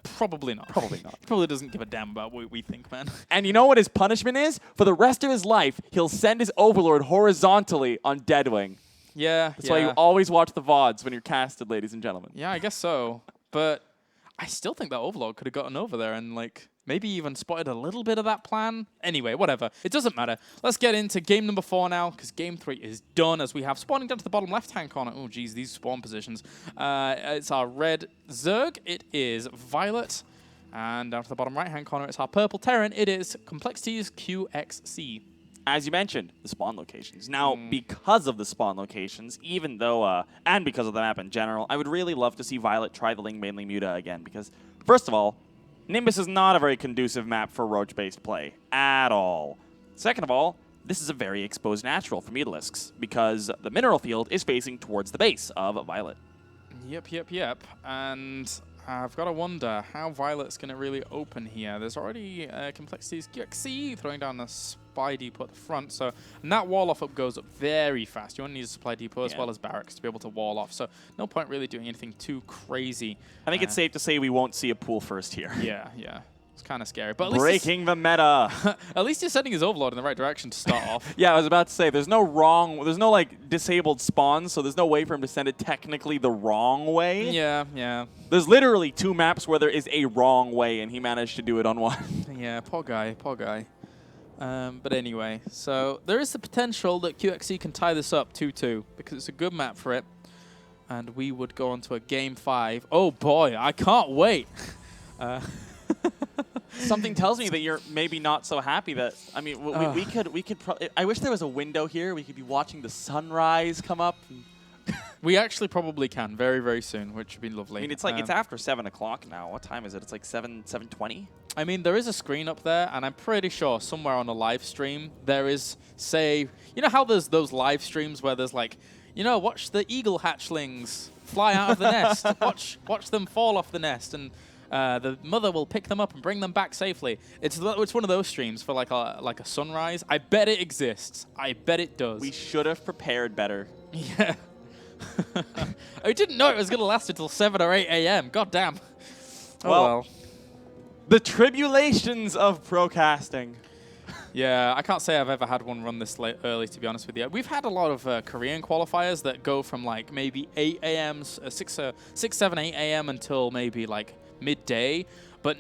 Probably not. Probably not. He probably doesn't give a damn about what we think, man. And you know what his punishment is? For the rest of his life, he'll send his overlord horizontally on Deadwing. Yeah. That's why you always watch the VODs when you're casted, ladies and gentlemen. Yeah, I guess so. But I still think that Overlord could have gotten over there and, like, maybe even spotted a little bit of that plan. Anyway, whatever. It doesn't matter. Let's get into game number 4 now, because game 3 is done as we have spawning down to the bottom left-hand corner. Oh, geez, these spawn positions. It's our red Zerg. It is viOLet. And down to the bottom right-hand corner, it's our purple Terran. It is Complexity's QXC. As you mentioned, the spawn locations. Now, because of the spawn locations, even though, and because of the map in general, I would really love to see viOLet try the Ling mainly Muta again, because, first of all, Nimbus is not a very conducive map for Roach-based play, at all. Second of all, this is a very exposed natural for Mutalisks, because the mineral field is facing towards the base of viOLet. Yep. And I've got to wonder how viOLet's going to really open here. There's already Complexity's QXC throwing down a supply depot at the front. So, and that wall off up goes up very fast. You only need a supply depot as well as barracks to be able to wall off. So no point really doing anything too crazy. I think it's safe to say we won't see a pool first here. Yeah. It's kind of scary. But at least breaking the meta. at least you're sending his Overlord in the right direction to start off. Yeah, I was about to say, there's no like disabled spawns, so there's no way for him to send it technically the wrong way. Yeah. There's literally 2 maps where there is a wrong way, and he managed to do it on one. Yeah, poor guy. But anyway, so there is the potential that QXC can tie this up 2-2 because it's a good map for it. And we would go on to a game 5. Oh boy, I can't wait. Something tells me that you're maybe not so happy that, I mean, we could I wish there was a window here. We could be watching the sunrise come up. We actually probably can very, very soon, which would be lovely. I mean, it's like, it's after 7 o'clock now. What time is it? It's like 7:20? I mean, there is a screen up there, and I'm pretty sure somewhere on a live stream there is, say, you know how there's those live streams where there's like, watch the eagle hatchlings fly out of the nest. Watch them fall off the nest, and the mother will pick them up and bring them back safely. It's one of those streams for like a sunrise. I bet it exists. I bet it does. We should have prepared better. Yeah. I didn't know it was going to last until 7 or 8 a.m. God damn. Oh, well. The tribulations of procasting. Yeah, I can't say I've ever had one run this late early, to be honest with you. We've had a lot of Korean qualifiers that go from like maybe 8 a.m., 6, 7, 8 a.m. until maybe like midday. But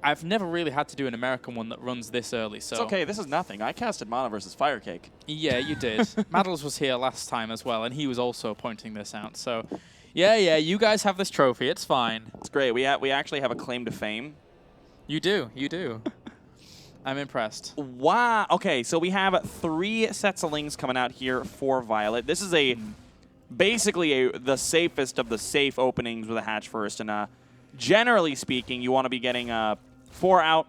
I've never really had to do an American one that runs this early. So it's okay, this is nothing. I casted Mana versus Firecake. Yeah, you did. Maddles was here last time as well, and he was also pointing this out. So, yeah, you guys have this trophy. It's fine. It's great. We actually have a claim to fame. You do. I'm impressed. Wow. Okay, so we have 3 sets of lings coming out here for viOLet. This is basically the safest of the safe openings with a hatch first, and generally speaking, you want to be getting 4 out,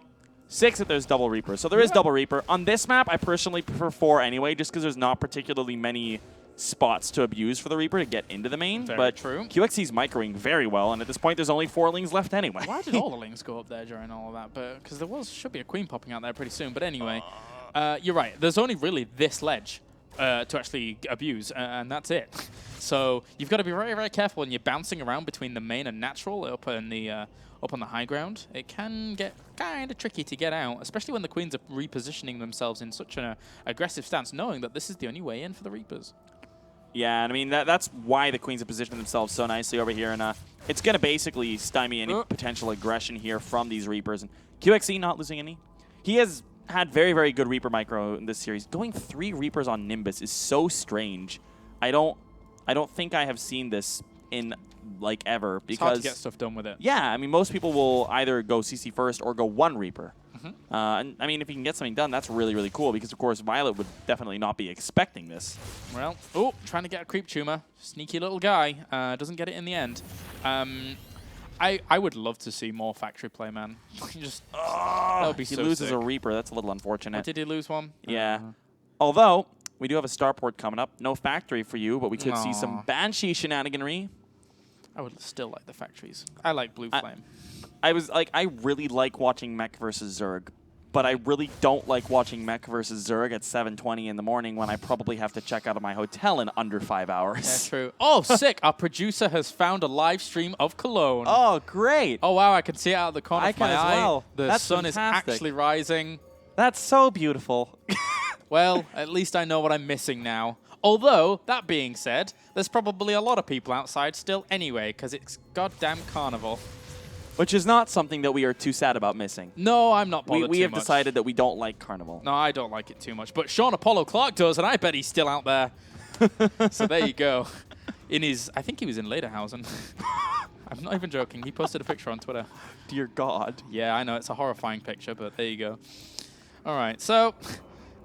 6 if there's double Reaper. So there is double Reaper. On this map, I personally prefer 4 anyway, just because there's not particularly many spots to abuse for the Reaper to get into the main. Very but true. QXC's microing very well, and at this point, there's only 4 lings left anyway. Why did all the lings go up there during all of that? But because should be a queen popping out there pretty soon. But anyway, you're right. There's only really this ledge to actually abuse, and that's it. So you've got to be very, very careful when you're bouncing around between the main and natural up on the high ground. It can get kind of tricky to get out, especially when the queens are repositioning themselves in such an aggressive stance, knowing that this is the only way in for the Reapers. Yeah, and I mean, that's why the queens have positioned themselves so nicely over here, and it's going to basically stymie any potential aggression here from these Reapers. And QXC not losing any. He has had very, very good Reaper micro in this series. Going 3 Reapers on Nimbus is so strange. I don't think I have seen this in like ever, because it's hard to get stuff done with it. Yeah, I mean, most people will either go CC first or go 1 Reaper. And I mean, if you can get something done, that's really, really cool, because of course viOLet would definitely not be expecting this. Well, trying to get a creep tumor, sneaky little guy, doesn't get it in the end. I would love to see more factory play, man. That would be so He loses sick. a Reaper. That's a little unfortunate. Did he lose one? Yeah. Although we do have a starport coming up. No factory for you, but we could see some Banshee shenaniganry. I would still like the factories. I like Blue Flame. I really like watching Mech versus Zerg, but I really don't like watching Mech versus Zerg at 7:20 in the morning when I probably have to check out of my hotel in under 5 hours. That's true. Oh, sick! Our producer has found a live stream of Cologne. Oh, great! Oh wow, I can see it out of the corner of my eye. Well. The That's sun fantastic. is actually rising. That's so beautiful. Well, at least I know what I'm missing now. Although, that being said, there's probably a lot of people outside still anyway, because it's goddamn carnival. Which is not something that we are too sad about missing. No, I'm not bothered We too have much. decided that we don't like carnival. No, I don't like it too much. But Sean Apollo Clark does, and I bet he's still out there. So there you go. I think he was in Lederhausen. I'm not even joking. He posted a picture on Twitter. Dear God. Yeah, I know. It's a horrifying picture, but there you go. All right. So,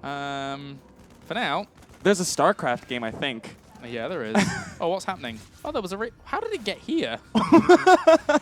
for now. There's a StarCraft game, I think. Yeah, there is. Oh, what's happening? Oh, there was a... How did it get here?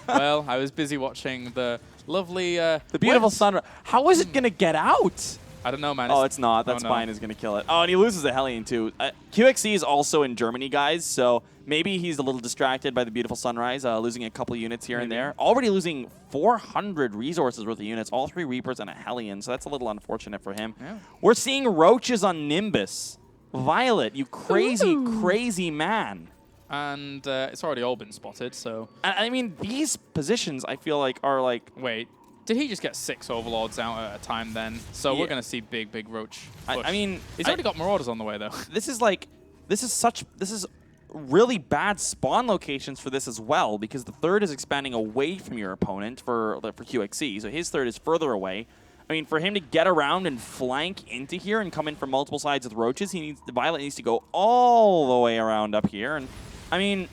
Well, I was busy watching the lovely... the beautiful sunrise. How is it going to get out? I don't know, man. Oh, it's not. That's fine. Is going to kill it. Oh, and he loses a Hellion, too. QXC is also in Germany, guys, so maybe he's a little distracted by the beautiful sunrise, losing a couple units here and there. Already losing 400 resources worth of units, all 3 Reapers and a Hellion, so that's a little unfortunate for him. Yeah. We're seeing roaches on Nimbus. viOLet, you crazy, crazy man. And it's already all been spotted, so... I mean, these positions, I feel like, are like... Wait, did he just get 6 Overlords out at a time then? So we're going to see big Roach push. I mean... He's already got Marauders on the way, though. This is really bad spawn locations for this as well, because the third is expanding away from your opponent for QXC, so his third is further away. I mean, for him to get around and flank into here and come in from multiple sides with roaches, viOLet needs to go all the way around up here. And I mean,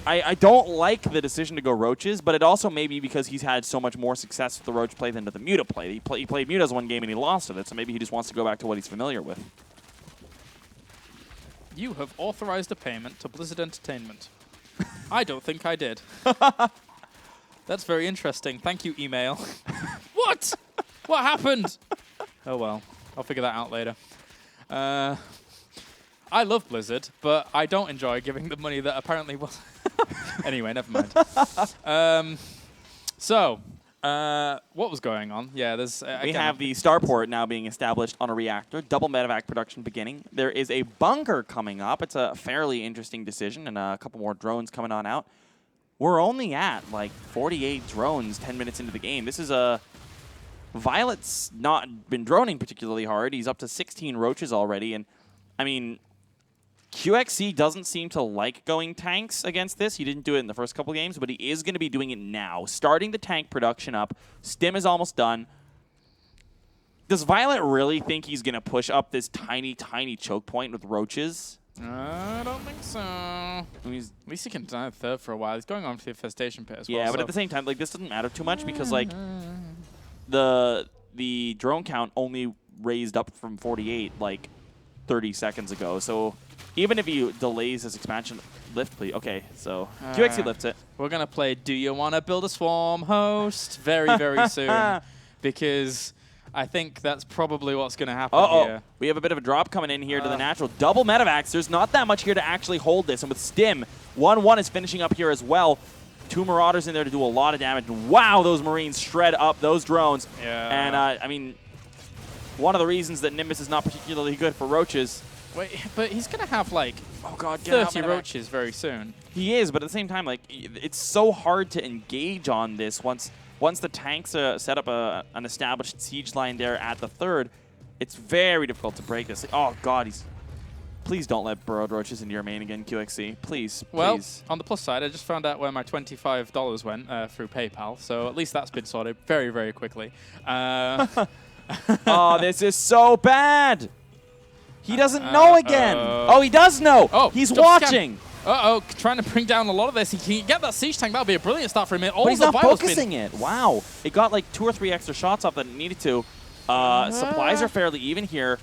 I don't like the decision to go roaches, but it also may be because he's had so much more success with the roach play than with the Muta play. He played Mutas one game and he lost at it, so maybe he just wants to go back to what he's familiar with. You have authorized a payment to Blizzard Entertainment. I don't think I did. That's very interesting. Thank you, email. What? What happened? Oh, well. I'll figure that out later. I love Blizzard, but I don't enjoy giving them money that apparently was... Anyway, never mind. What was going on? Yeah, there's... we have the starport now being established on a reactor. Double medevac production beginning. There is a bunker coming up. It's a fairly interesting decision, and a couple more drones coming on out. We're only at, like, 48 drones 10 minutes into the game. This is a... viOLet's not been droning particularly hard. He's up to 16 roaches already, and, I mean... QXC doesn't seem to like going tanks against this. He didn't do it in the first couple games, but he is going to be doing it now. Starting the tank production up. Stim is almost done. Does viOLet really think he's going to push up this tiny, tiny choke point with roaches? I don't think so. I mean, at least he can dive third for a while. He's going on for the infestation pit as well. Yeah, but at the same time, like, this doesn't matter too much because, like, the drone count only raised up from 48, like, 30 seconds ago. So... even if he delays his expansion, lift, please. Okay, so QXC lifts it. We're going to play Do You Want to Build a Swarm host very, very soon. Because I think that's probably what's going to happen here. We have a bit of a drop coming in here to the natural. Double Medivacs. There's not that much here to actually hold this. And with Stim, 1-1 is finishing up here as well. 2 Marauders in there to do a lot of damage. And wow, those Marines shred up those drones. Yeah. And, I mean, one of the reasons that Nimbus is not particularly good for Roaches. Wait, but he's going to have, like, oh God, 30 Roaches very soon. He is, but at the same time, like, it's so hard to engage on this once the tanks set up an established siege line there at the third. It's very difficult to break this. Oh God, please don't let burrowed roaches into your main again, QXC. Please, well, please. On the plus side, I just found out where my $25 went through PayPal, so at least that's been sorted very, very quickly. Oh, this is so bad. He doesn't know again. Oh, he does know. Oh, he's watching. Uh-oh, trying to bring down a lot of this. He can get that siege tank. That would be a brilliant start for him. But he's not focusing it. Wow. It got like 2 or 3 extra shots off that it needed to. Supplies are fairly even here.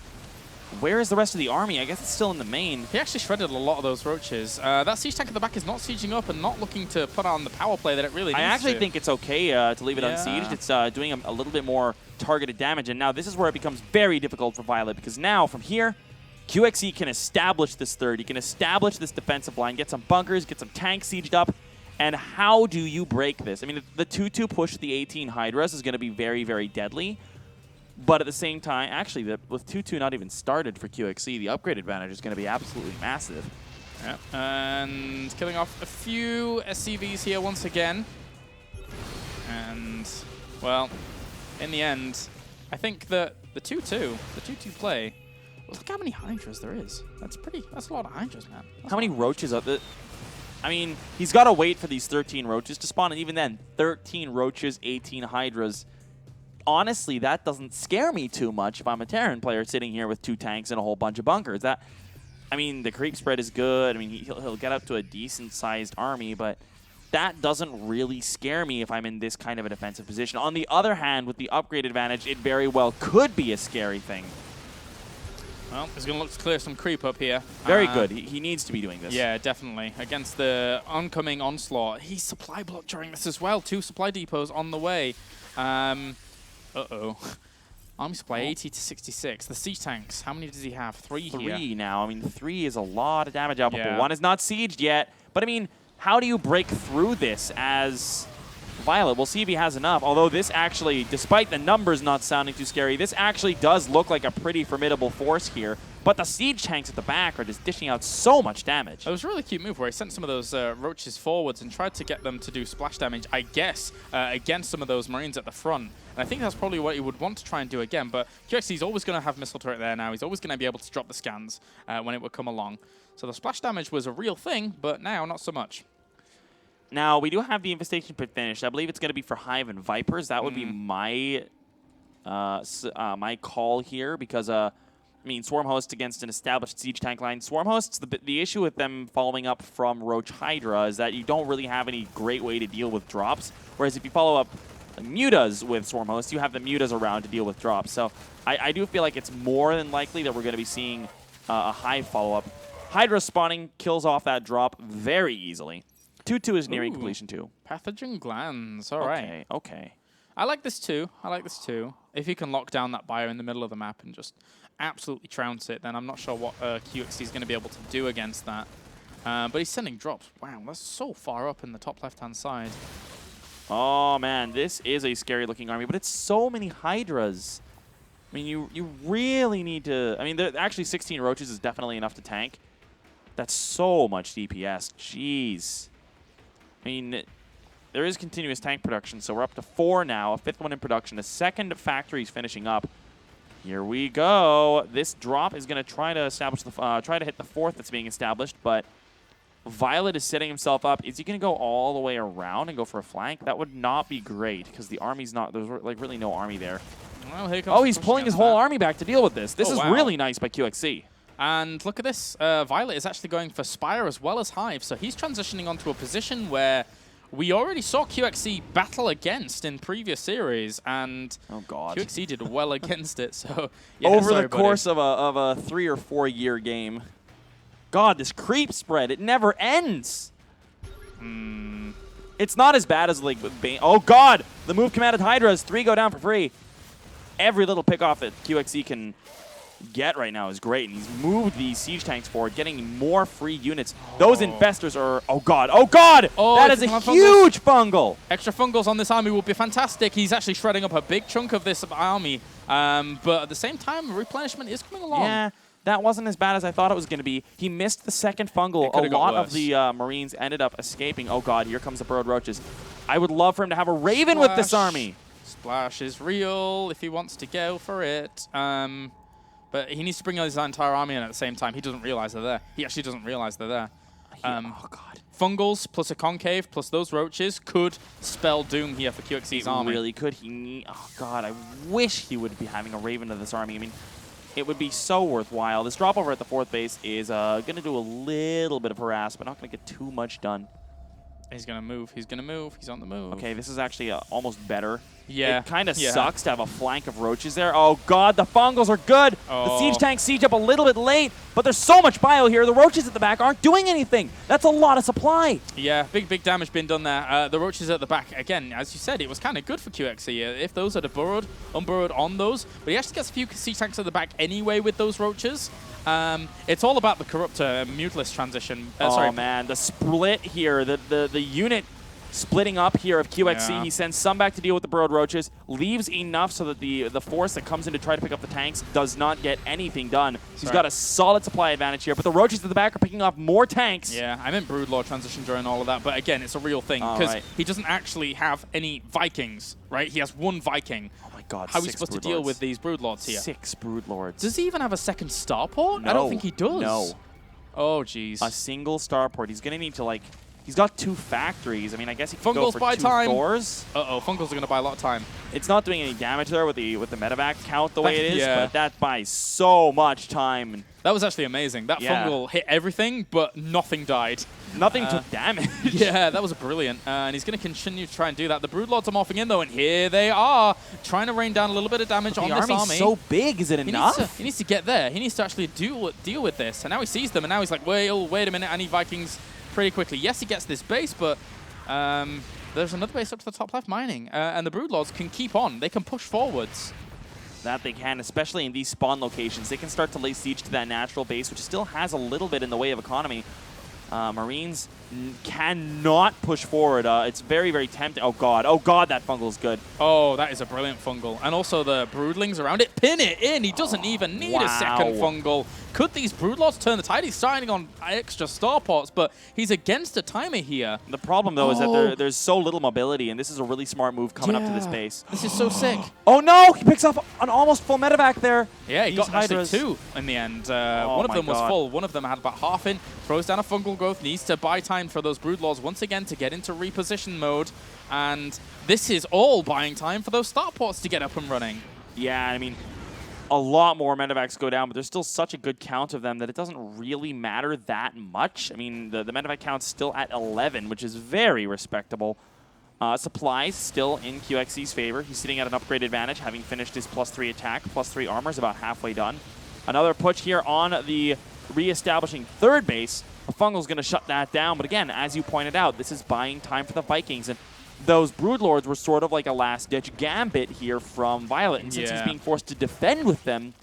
Where is the rest of the army? I guess it's still in the main. He actually shredded a lot of those roaches. That siege tank at the back is not sieging up and not looking to put on the power play that it really needs to. I actually think it's okay to leave it unsieged. It's doing a little bit more targeted damage. And now this is where it becomes very difficult for viOLet, because now from here, QXC can establish this third. He can establish this defensive line, get some bunkers, get some tanks sieged up. And how do you break this? I mean, the 2-2 push to the 18 Hydras is going to be very, very deadly. But at the same time, actually, with 2-2 not even started for QXC, the upgrade advantage is going to be absolutely massive. Yep. And killing off a few SCVs here once again. And, well, in the end, I think that the 2-2 play, look how many Hydras there is. That's a lot of Hydras, man. How many roaches are there? I mean, he's got to wait for these 13 roaches to spawn, and even then, 13 roaches, 18 Hydras. Honestly, that doesn't scare me too much if I'm a Terran player sitting here with 2 tanks and a whole bunch of bunkers. I mean, the creep spread is good. I mean, he'll get up to a decent-sized army, but that doesn't really scare me if I'm in this kind of a defensive position. On the other hand, with the upgrade advantage, it very well could be a scary thing. Well, he's going to look to clear some creep up here. Very good. He needs to be doing this. Yeah, definitely. Against the oncoming onslaught. He's supply blocked during this as well. 2 supply depots on the way. Uh-oh. Army supply 80 to 66. The siege tanks, how many does he have? 3 here. 3 now. I mean, 3 is a lot of damage output, Yeah. but 1 is not sieged yet. But I mean, how do you break through this as viOLet? We'll see if he has enough. Although this actually, despite the numbers not sounding too scary, this actually does look like a pretty formidable force here. But the siege tanks at the back are just dishing out so much damage. It was a really cute move where he sent some of those roaches forwards and tried to get them to do splash damage, I guess, against some of those Marines at the front. And I think that's probably what he would want to try and do again. But QXC is always going to have missile turret there now. He's always going to be able to drop the scans when it would come along. So the splash damage was a real thing, but now not so much. Now, we do have the infestation pit finished. I believe it's going to be for Hive and Vipers. That would be my my call here, because I mean, Swarm Host against an established siege tank line. Swarm Hosts, the issue with them following up from Roach Hydra is that you don't really have any great way to deal with drops. Whereas if you follow up Mutas with Swarm Hosts, you have the Mutas around to deal with drops. So I do feel like it's more than likely that we're going to be seeing a Hive follow-up. Hydra spawning kills off that drop very easily. 2-2 is nearing completion too. Pathogen glands. All right. Okay. I like this too. If you can lock down that bio in the middle of the map and just absolutely trounce it, then I'm not sure what QXC is going to be able to do against that. But he's sending drops. Wow, that's so far up in the top left-hand side. Oh, man, this is a scary-looking army, but it's so many Hydras. I mean, you really need to... I mean, actually 16 Roaches is definitely enough to tank. That's so much DPS. Jeez. I mean, there is continuous tank production, so we're up to 4 now. A 5th one in production. A 2nd factory's finishing up. Here we go. This drop is going to try to establish the try to hit the 4th that's being established, but viOLet is setting himself up. Is he going to go all the way around and go for a flank? That would not be great, because the army's not... There's like really no army there. Well, here comes he's pulling his whole army back to deal with this. This is wow. really nice by QXC. And look at this. viOLet is actually going for Spire as well as Hive. So he's transitioning onto a position where we already saw QXC battle against in previous series. And oh God, QXC did well against it. So yeah, over the course of a 3 or 4 year game. God, this creep spread, it never ends. It's not as bad as like with Bane. Oh God, the move commanded Hydras. 3 go down for free. every little pick off that QXC can get right now is great, and he's moved these siege tanks forward, getting more free units. Those infestors are, oh god, that is a huge fungal. Extra fungals on this army will be fantastic. He's actually shredding up a big chunk of this army, but at the same time, replenishment is coming along. Yeah, that wasn't as bad as I thought it was going to be. He missed the second fungal. A lot of the Marines ended up escaping. Oh god, here comes the Burrowed Roaches. I would love for him to have a Raven with this army. Splash is real if he wants to go for it. But he needs to bring his entire army in at the same time. He doesn't realize they're there. He actually doesn't realize they're there. Oh, God. Fungals plus a concave plus those roaches could spell doom here for QXC's army. It really could. Oh, God, I wish he would be having a Raven to this army. I mean, it would be so worthwhile. This drop over at the 4th base is going to do a little bit of harass, but not going to get too much done. He's going to move. He's going to move. He's on the move. Okay, this is actually almost better. Yeah. It kind of sucks to have a flank of roaches there. Oh, God, the fungals are good. The siege tanks siege up a little bit late, but there's so much bio here. The roaches at the back aren't doing anything. That's a lot of supply. Yeah, big damage being done there. The roaches at the back, again, as you said, it was kind of good for QXC. If those had unburrowed on those, but he actually gets a few siege tanks at the back anyway with those roaches. It's all about the Corruptor Mutalist transition. Oh, man, the split here, the unit splitting up here of QXC. Yeah. He sends some back to deal with the Burrowed Roaches, leaves enough so that the force that comes in to try to pick up the tanks does not get anything done. He's got a solid supply advantage here, but the Roaches at the back are picking off more tanks. Yeah, I meant Broodlord transition during all of that, but again, it's a real thing because he doesn't actually have any Vikings, right? He has one Viking. Oh my god, How are we supposed to deal with these Broodlords here? 6 Broodlords. Does he even have a second starport? No. I don't think he does. No. Oh, jeez. A single starport. He's going to need to, like... He's got 2 factories. I mean, I guess he can go for 2 Thors. Uh-oh, Fungals are going to buy a lot of time. It's not doing any damage there with the medevac count the way it is, but that buys so much time. That was actually amazing. That Fungal hit everything, but nothing died. Nothing took damage. Yeah, that was brilliant. And he's going to continue to try and do that. The Broodlords are morphing in, though, and here they are, trying to rain down a little bit of damage on this army. The army's so big. Is it enough? He needs to get there. He needs to actually deal with this. And now he sees them, and now he's like, wait a minute, I need Vikings pretty quickly. Yes, he gets this base, but there's another base up to the top left mining. And the Broodlords can keep on. They can push forwards. That they can, especially in these spawn locations. They can start to lay siege to that natural base, which still has a little bit in the way of economy. Marines cannot push forward. It's very, very tempting. Oh, God, that fungal is good. Oh, that is a brilliant fungal. And also the broodlings around it. Pin it in. He doesn't even need a second fungal. Could these broodlords turn the tide? He's signing on extra starports, but he's against a timer here. The problem, though, is that there's so little mobility, and this is a really smart move coming up to this base. This is so sick. Oh, no! He picks up an almost full medevac there. Yeah, he got actually 2 in the end. One of them was full. One of them had about half in. Throws down a fungal growth. Needs to buy time for those broodlords once again to get into reposition mode. And this is all buying time for those starports to get up and running. Yeah, I mean, a lot more medevacs go down, but there's still such a good count of them that it doesn't really matter that much. I mean, the medevac count's still at 11, which is very respectable. Supplies still in QXC's favor. He's sitting at an upgrade advantage, having finished his +3 attack, +3 armor is about halfway done. Another push here on the re-establishing 3rd base. A fungal's going to shut that down, but again, as you pointed out, this is buying time for the Vikings, and those Broodlords were sort of like a last-ditch gambit here from viOLet, and since he's being forced to defend with them,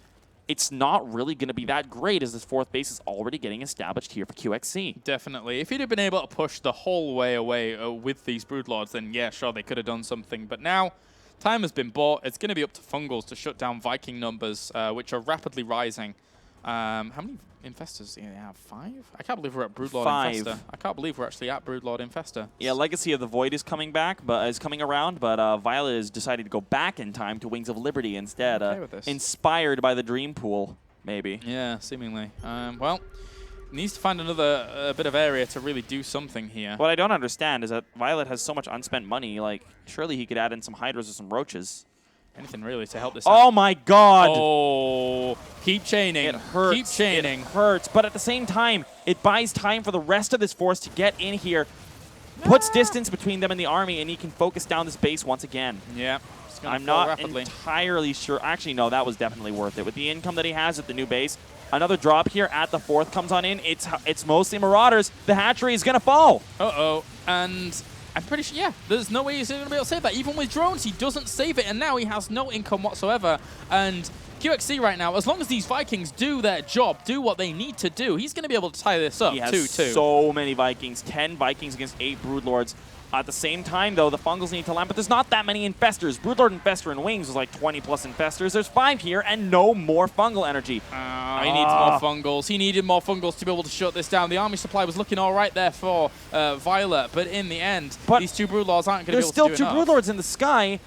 it's not really going to be that great as this 4th base is already getting established here for QXC. Definitely. If he'd have been able to push the whole way away with these Broodlords, then yeah, sure, they could have done something, but now time has been bought. It's going to be up to Fungals to shut down Viking numbers, which are rapidly rising. How many infestors do you have? 5? I can't believe we're at Broodlord 5. Infestor. I can't believe we're actually at Broodlord Infestor. Yeah, Legacy of the Void is coming back, but is coming around, but viOLet has decided to go back in time to Wings of Liberty instead. Inspired by the Dream Pool, maybe. Yeah, seemingly. Well, needs to find another bit of area to really do something here. What I don't understand is that viOLet has so much unspent money, like, surely he could add in some Hydras or some Roaches. Anything really to help this out. Oh my god! Oh, keep chaining. It hurts. Keep chaining. It hurts, but at the same time, it buys time for the rest of this force to get in here, puts distance between them and the army, and he can focus down this base once again. Yeah. I'm not entirely sure. Actually, no, that was definitely worth it. With the income that he has at the new base, another drop here at the 4th comes on in. It's mostly Marauders. The hatchery is going to fall. Uh-oh. And I'm pretty sure, yeah. There's no way he's going to be able to save that. Even with drones, he doesn't save it, and now he has no income whatsoever. And QXC right now, as long as these Vikings do their job, do what they need to do, he's going to be able to tie this up 2-2. He has so many Vikings. 10 Vikings against 8 Broodlords. At the same time, though, the Fungals need to land, but there's not that many Infestors. Broodlord Infestor and Wings was like 20-plus Infestors. There's 5 here and no more Fungal energy. He needs more Fungals. He needed more Fungals to be able to shut this down. The army supply was looking all right there for viOLet, but in the end, these 2 Broodlords aren't going to be able to do There's still 2 Broodlords in the sky.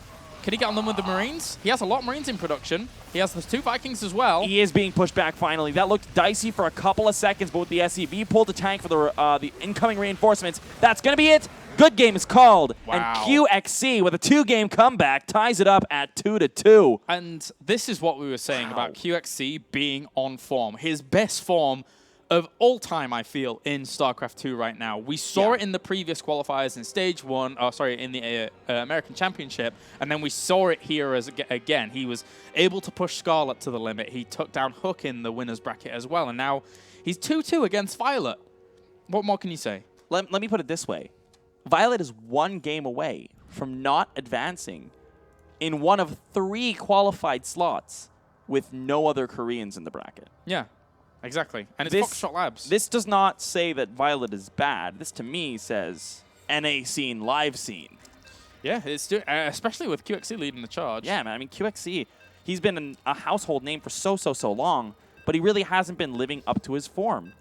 Can he get on them with the Marines? He has a lot of Marines in production. He has the 2 Vikings as well. He is being pushed back finally. That looked dicey for a couple of seconds, but with the SCV pulled the tank for the incoming reinforcements, that's going to be it. Good game is called. Wow. And QXC, with a 2-game comeback, ties it up at 2-2. And this is what we were saying about QXC being on form. His best form of all time, I feel, in StarCraft 2 right now. We saw it in the previous qualifiers in Stage 1, in the American Championship, and then we saw it here again. He was able to push Scarlet to the limit. He took down Hook in the winner's bracket as well, and now he's 2-2 against viOLet. What more can you say? Let me put it this way. viOLet is 1 game away from not advancing in one of 3 qualified slots with no other Koreans in the bracket. Yeah. Exactly. And it's Foxtrot Labs. This does not say that viOLet is bad. This, to me, says NA scene, live scene. Yeah, it's especially with QXC leading the charge. Yeah, man. I mean, QXC, he's been a household name for so long, but he really hasn't been living up to his form.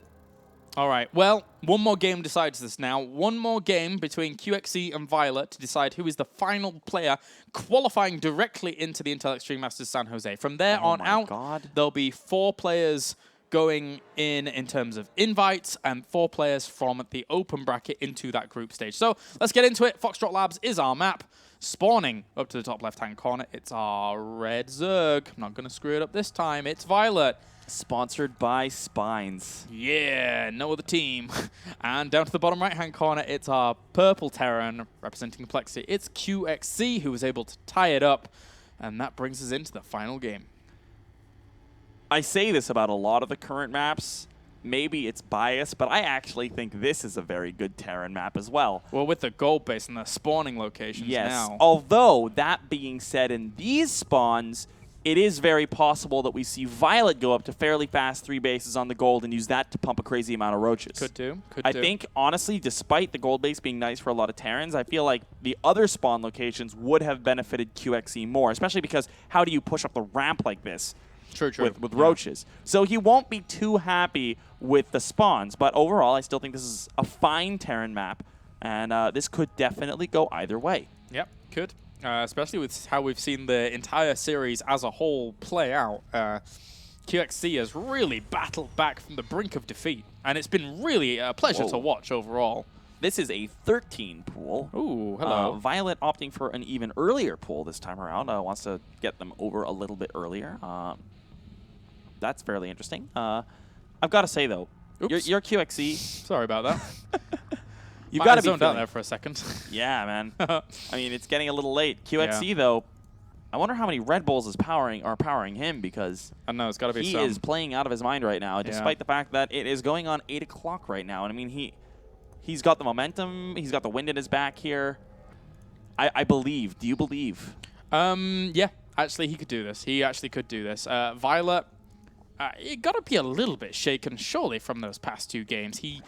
All right. Well, one more game decides this now. One more game between QXC and viOLet to decide who is the final player qualifying directly into the Intel Extreme Masters San Jose. From there on out, there'll be 4 players going in terms of invites and 4 players from the open bracket into that group stage. So let's get into it. Foxtrot Labs is our map. Spawning up to the top left-hand corner, it's our red Zerg. I'm not going to screw it up this time. It's viOLet. Sponsored by Spines. Yeah, no other team. And down to the bottom right-hand corner, it's our purple Terran representing Complexity. It's QXC who was able to tie it up, and that brings us into the final game. I say this about a lot of the current maps. Maybe it's biased, but I actually think this is a very good Terran map as well. Well, with the gold base and the spawning locations now. Although, that being said, in these spawns, it is very possible that we see viOLet go up to fairly fast 3 bases on the gold and use that to pump a crazy amount of roaches. Could do. I think, honestly, despite the gold base being nice for a lot of Terrans, I feel like the other spawn locations would have benefited QXE more, especially because how do you push up the ramp like this? True. With roaches. So he won't be too happy with the spawns, but overall, I still think this is a fine Terran map, and this could definitely go either way. Yep, could. Especially with how we've seen the entire series as a whole play out. QXC has really battled back from the brink of defeat, and it's been really a pleasure to watch overall. This is a 13 pool. Ooh, hello. viOLet opting for an even earlier pool this time around. Wants to get them over a little bit earlier. That's fairly interesting. I've got to say, though, your QXC... Sorry about that. You've got to be zoned out there for a second. Yeah, man. I mean, it's getting a little late. QXC, though, I wonder how many Red Bulls are powering him, because I know it's got to be he some. is playing out of his mind right now, despite the fact that it is going on 8 o'clock right now. And I mean, he's got the momentum. He's got the wind in his back here. I believe. Do you believe? Yeah. Actually, he could do this. He actually could do this. viOLet, he got to be a little bit shaken, surely, from those past 2 games. He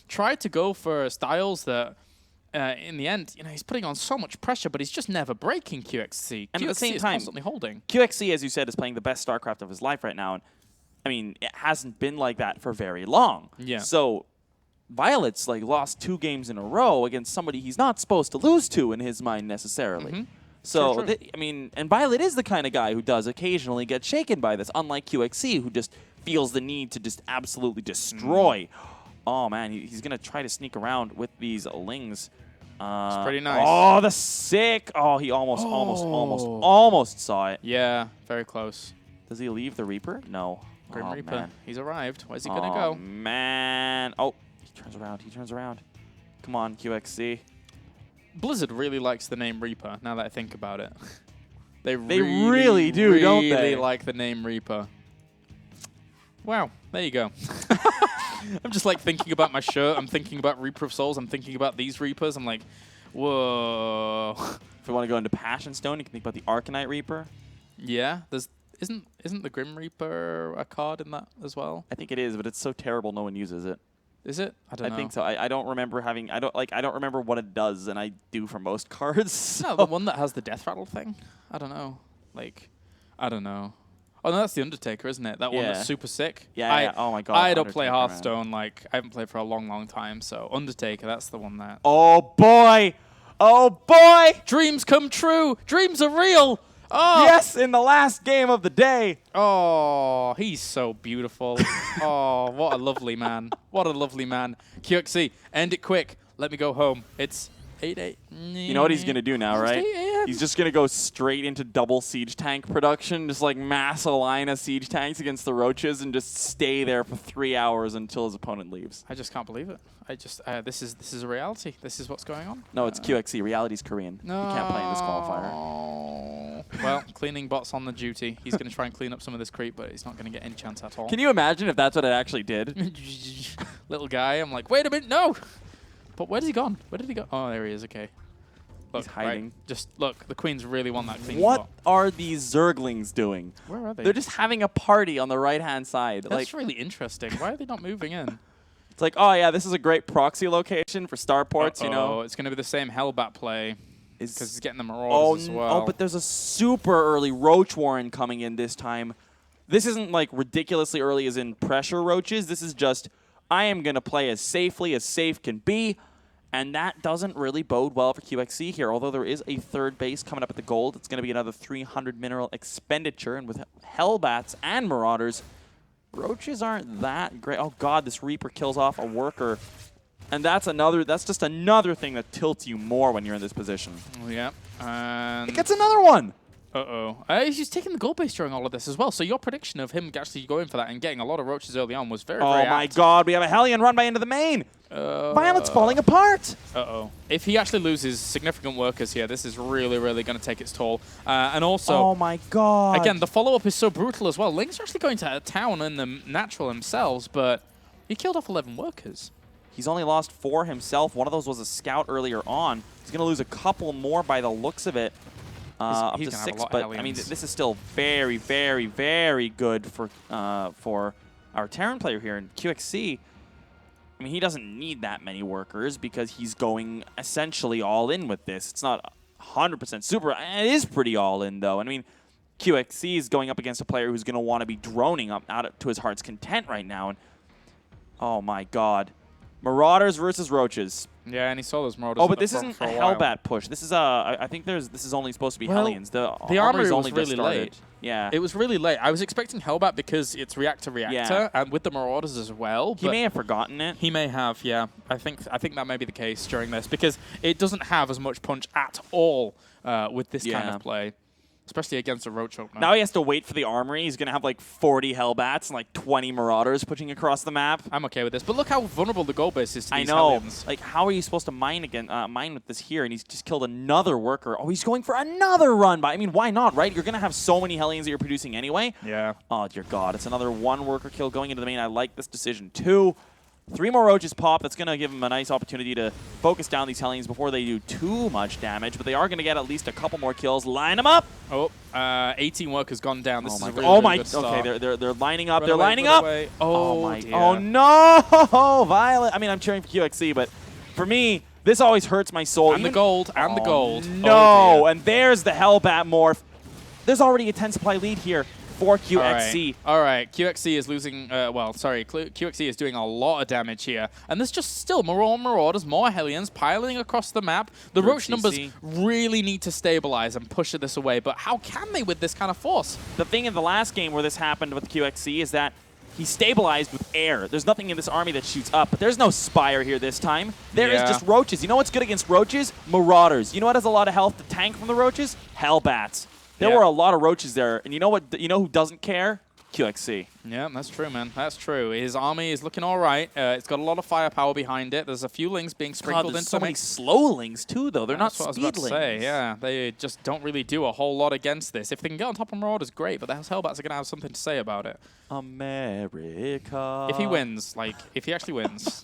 tried to go for styles that, in the end, he's putting on so much pressure, but he's just never breaking QXC. And QXC at the same is time, constantly holding. QXC, as you said, is playing the best StarCraft of his life right now. And I mean, it hasn't been like that for very long. Yeah. So viOLet's lost 2 games in a row against somebody he's not supposed to lose to in his mind necessarily. Mm-hmm. So, True. I mean, and viOLet is the kind of guy who does occasionally get shaken by this, unlike QXC, who just feels the need to just absolutely destroy. Oh, man, he's going to try to sneak around with these Lings. It's pretty nice. Oh, the sick. Oh, he almost saw it. Yeah, very close. Does he leave the Reaper? No. Grim Reaper. Man. He's arrived. Where's he going to go? Oh, man. Oh, he turns around. Come on, QXC. Blizzard really likes the name Reaper, now that I think about it. They really do, don't they? Really like the name Reaper. Wow, there you go. I'm just thinking about my shirt. I'm thinking about Reaper of Souls. I'm thinking about these Reapers. I'm like, Whoa. If we want to go into Passion Stone, you can think about the Arcanite Reaper. Yeah, isn't the Grim Reaper a card in that as well? I think it is, but it's so terrible no one uses it. Is it? I don't know. I think so. I don't remember having. I don't remember what it does, and I do for most cards. So. No, the one that has the death rattle thing. I don't know. Like, I don't know. Oh no, that's the Undertaker, isn't it? That one that's super sick. Yeah. Oh my god. I don't play Undertaker, Hearthstone. man. Like, I haven't played for a long, long time. So Undertaker, that's the one that. Oh boy. Oh boy. Dreams come true. Dreams are real. Oh. Yes, in the last game of the day. Oh, he's so beautiful. Oh, what a lovely man. What a lovely man. QXC, end it quick. Let me go home. It's 8-8. You know what he's going to do now, right? He's just going to go straight into double siege tank production, just like mass a line of siege tanks against the roaches and just stay there for 3 hours until his opponent leaves. I just can't believe it. I just, this is a reality. This is what's going on. No, it's QXC. Reality's Korean. No. You can't play in this qualifier. Well, cleaning bot's on the duty. He's going to try and clean up some of this creep, but he's not going to get any chance at all. Can you imagine if that's what it actually did? Little guy, I'm like, wait a minute, no! But where's he gone? Where did he go? Oh, there he is, okay. Look, He's hiding. Right, just look, the queens really want that clean What bot. are these Zerglings doing? Where are they? They're just having a party on the right-hand side. That's really interesting. Why are they not moving in? It's like, oh yeah, this is a great proxy location for starports, you know. Oh, it's going to be the same Hellbat play because he's getting the Marauders Oh, as well. oh, but there's a super early Roach Warren coming in this time. This isn't like ridiculously early as in pressure roaches. This is just, I am going to play as safely as safe can be. And that doesn't really bode well for QXC here. Although there is a third base coming up at the gold. It's going to be another 300 mineral expenditure. And with Hellbats and Marauders, roaches aren't that great. Oh god, this Reaper kills off a worker. And that's just another thing that tilts you more when you're in this position. Yeah. It gets another one. Uh-oh. He's taking the gold base during all of this as well. So your prediction of him actually going for that and getting a lot of roaches early on was very, very Oh my apt. god, we have a Hellion run by into the main. Violet's falling apart. Uh-oh. If he actually loses significant workers here, this is really, really going to take its toll. And also, oh my god. again, the follow-up is so brutal as well. Link's actually going to town in the natural themselves, but he killed off 11 workers. He's only lost 4 himself. One of those was a scout earlier on. He's going to lose a couple more by the looks of it. Up to 6, but I mean, this is still very, very, very good for our Terran player here in QXC. I mean, he doesn't need that many workers because he's going essentially all in with this. It's not 100% super. It is pretty all in, though. And I mean, QXC is going up against a player who's going to want to be droning up out to his heart's content right now. And oh my god. Marauders versus Roaches. Yeah, and he saw those Marauders. Oh, but this isn't a Hellbat push. This is I think this is only supposed to be Hellions. The armory is was only really just started. late. Yeah. It was really late. I was expecting Hellbat because it's reactor, and with the Marauders as well. He may have forgotten it. He may have, yeah. I think that may be the case during this because it doesn't have as much punch at all with this kind of play. Especially against a Roach opener. Now he has to wait for the armory. He's going to have like 40 Hellbats and like 20 Marauders pushing across the map. I'm okay with this. But look how vulnerable the gold base is to these I know. Hellions. Like, how are you supposed to mine with this here? And he's just killed another worker. Oh, he's going for another run by. I mean, why not, right? You're going to have so many Hellions that you're producing anyway. Yeah. Oh, dear God. It's another 1 worker kill going into the main. I like this decision, too. 3 more Roaches pop. That's going to give him a nice opportunity to focus down these Hellions before they do too much damage. But they are going to get at least a couple more kills. Line them up. Oh, 18 workers gone down. This is a really, really good start. Okay, they're lining up. Run They're away, lining run up. Away. Oh my. Dear. Oh no, Violet. I mean, I'm cheering for QXC, but for me, this always hurts my soul. And the gold. And the gold. No, and there's the Hellbat morph. There's already a 10 supply lead here for QXC. All right. QXC is losing, QXC is doing a lot of damage here. And there's just still more Marauders, more Hellions piling across the map. The Roach numbers really need to stabilize and push this away. But how can they with this kind of force? The thing in the last game where this happened with QXC is that he stabilized with air. There's nothing in this army that shoots up, but there's no Spire here this time. There is just Roaches. You know what's good against Roaches? Marauders. You know what has a lot of health to tank from the Roaches? Hellbats. There were a lot of Roaches there, and you know what? You know who doesn't care? QXC. Yeah, that's true, man. That's true. His army is looking all right. It's got a lot of firepower behind it. There's a few lings being sprinkled into so many slow lings too, though. They're not speed lings. That's what I was about to say. Yeah, they just don't really do a whole lot against this. If they can get on top of Marauders, great. But the Hellbats are going to have something to say about it. America. If he wins, if he actually wins.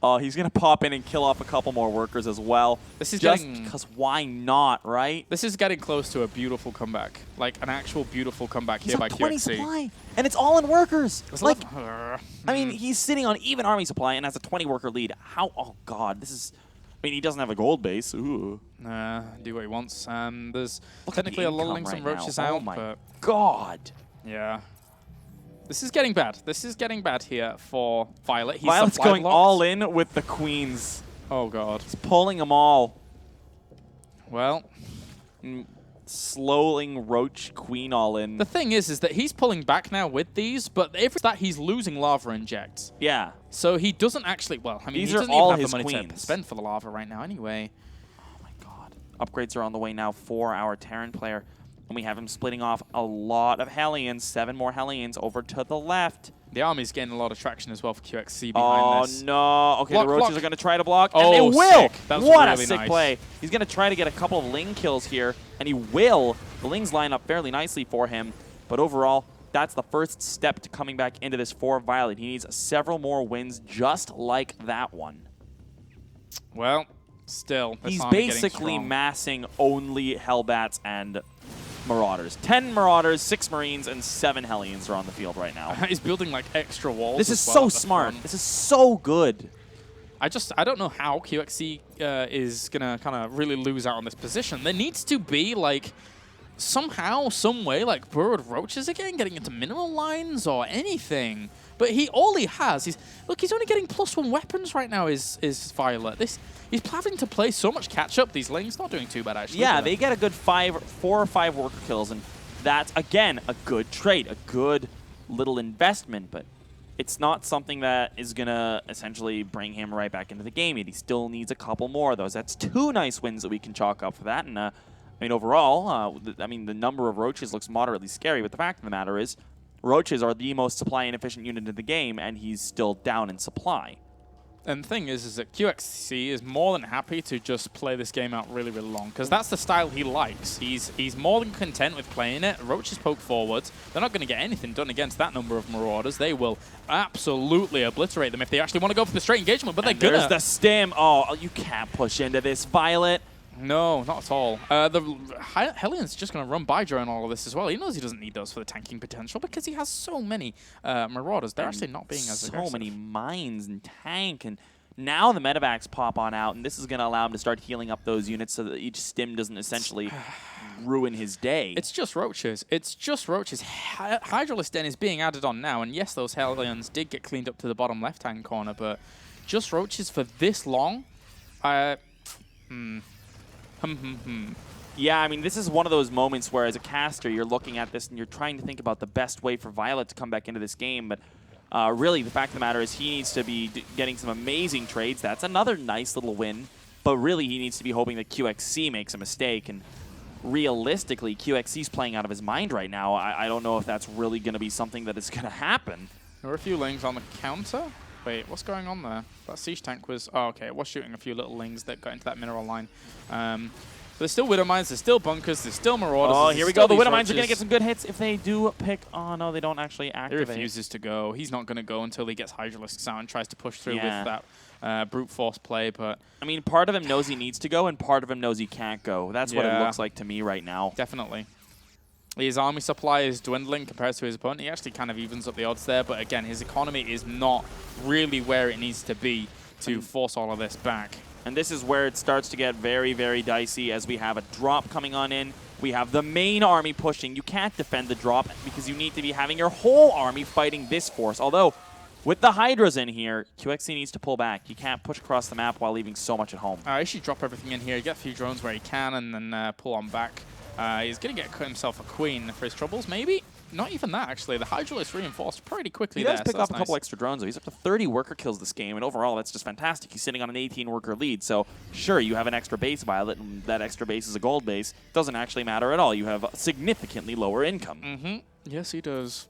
Oh, he's going to pop in and kill off a couple more workers as well. This is just getting, because why not, right? This is getting close to a beautiful comeback. Like an actual beautiful comeback He's here by 20 QXC. supply, and it's all in workers. Like, I I mean, he's sitting on even army supply and has a 20 worker lead. How? Oh God, this is. I mean, he doesn't have a gold base. Ooh. do what he wants. There's Look technically at a the lot of income links and right roaches now. out, Oh my but God. yeah. This is getting bad. This is getting bad here for viOLet. He's Violet's supply going blocked. all in with the queens. Oh God. He's pulling them all. Well, Slowing Roach Queen all in. the thing is that he's pulling back now with these, but if it's that he's losing lava injects. Yeah. So he doesn't actually, well, I mean, These he are doesn't all even have his the money to queens. spend for the lava right now anyway. Oh my God. Upgrades are on the way now for our Terran player. And we have him splitting off a lot of Hellions. 7 more Hellions over to the left. The army's getting a lot of traction as well for QXC behind this. Oh, no. Okay, Block, the Roaches block. are going to try to block. Oh, and they will. sick. That was What really a sick nice. play. He's going to try to get a couple of Ling kills here. And he will. The Lings line up fairly nicely for him. But overall, that's the first step to coming back into this for viOLet. He needs several more wins just like that one. Well, still, this He's army getting basically strong. massing only Hellbats and Marauders. 10 Marauders, 6 Marines, and 7 Hellions are on the field right now. He's building like extra walls. This as is well so at the smart. front. This is so good. I don't know how QXC is gonna kind of really lose out on this position. There needs to be like somehow, some way, like burrowed roaches again, getting into mineral lines or anything. But all he has, he's only getting +1 weapons right now. Is viOLet. He's having to play so much catch up. These Lings not doing too bad actually. Yeah, they get a good 4 or 5 worker kills, and that's again a good trade, a good little investment. But it's not something that is gonna essentially bring him right back into the game. He still needs a couple more of those. That's 2 nice wins that we can chalk up for that. And I mean, overall, I mean, the number of Roaches looks moderately scary, but the fact of the matter is, Roaches are the most supply inefficient unit in the game, and he's still down in supply. And the thing is that QXC is more than happy to just play this game out really, really long, because that's the style he likes. He's more than content with playing it. Roaches poke forwards. They're not going to get anything done against that number of Marauders. They will absolutely obliterate them if they actually want to go for the straight engagement, but they're going to. There's the stim. Oh, you can't push into this, viOLet. No, not at all. The Hellion's just going to run by during all of this as well. He knows he doesn't need those for the tanking potential because he has so many Marauders. They're actually not being as aggressive. So many mines and tank, and now the medevacs pop on out, and this is going to allow him to start healing up those units so that each stim doesn't essentially ruin his day. It's just Roaches. It's just Roaches. Hydralisk Den is being added on now, and yes, those Hellions did get cleaned up to the bottom left-hand corner, but just Roaches for this long? Yeah, I mean, this is one of those moments where as a caster, you're looking at this and you're trying to think about the best way for viOLet to come back into this game, but really the fact of the matter is he needs to be getting some amazing trades. That's another nice little win, but really he needs to be hoping that QXC makes a mistake, and realistically, QXC's playing out of his mind right now. I don't know if that's really going to be something that is going to happen. There were a few Lings on the counter. Wait, what's going on there? That siege tank was... Oh, okay, it was shooting a few little Lings that got into that mineral line. There's still Widow Mines, there's still Bunkers, there's still Marauders. Oh, here we go. The Widow Mines Roaches. are going to get some good hits if they do pick... Oh, no, they don't actually He activate. refuses to go. He's not going to go until he gets Hydralisks out and tries to push through Yeah. with that brute force play, but... I mean, part of him knows he needs to go, and part of him knows he can't go. That's what it Yeah. looks like to me right now. Definitely. His army supply is dwindling compared to his opponent. He actually kind of evens up the odds there, but again, his economy is not really where it needs to be to force all of this back. And this is where it starts to get very, very dicey as we have a drop coming on in. We have the main army pushing. You can't defend the drop because you need to be having your whole army fighting this force. Although, with the Hydras in here, QXC needs to pull back. You can't push across the map while leaving so much at home. He should drop everything in here, get a few drones where he can, and then pull on back. He's going to get himself a queen for his troubles, maybe? Not even that, actually. The Hydralisk reinforced pretty quickly He there. does pick so up that's a couple nice. extra drones, though. He's up to 30 worker kills this game, and overall, that's just fantastic. He's sitting on an 18-worker lead, so sure, you have an extra base, viOLet, and that extra base is a gold base. Doesn't actually matter at all. You have significantly lower income. Yes, he does.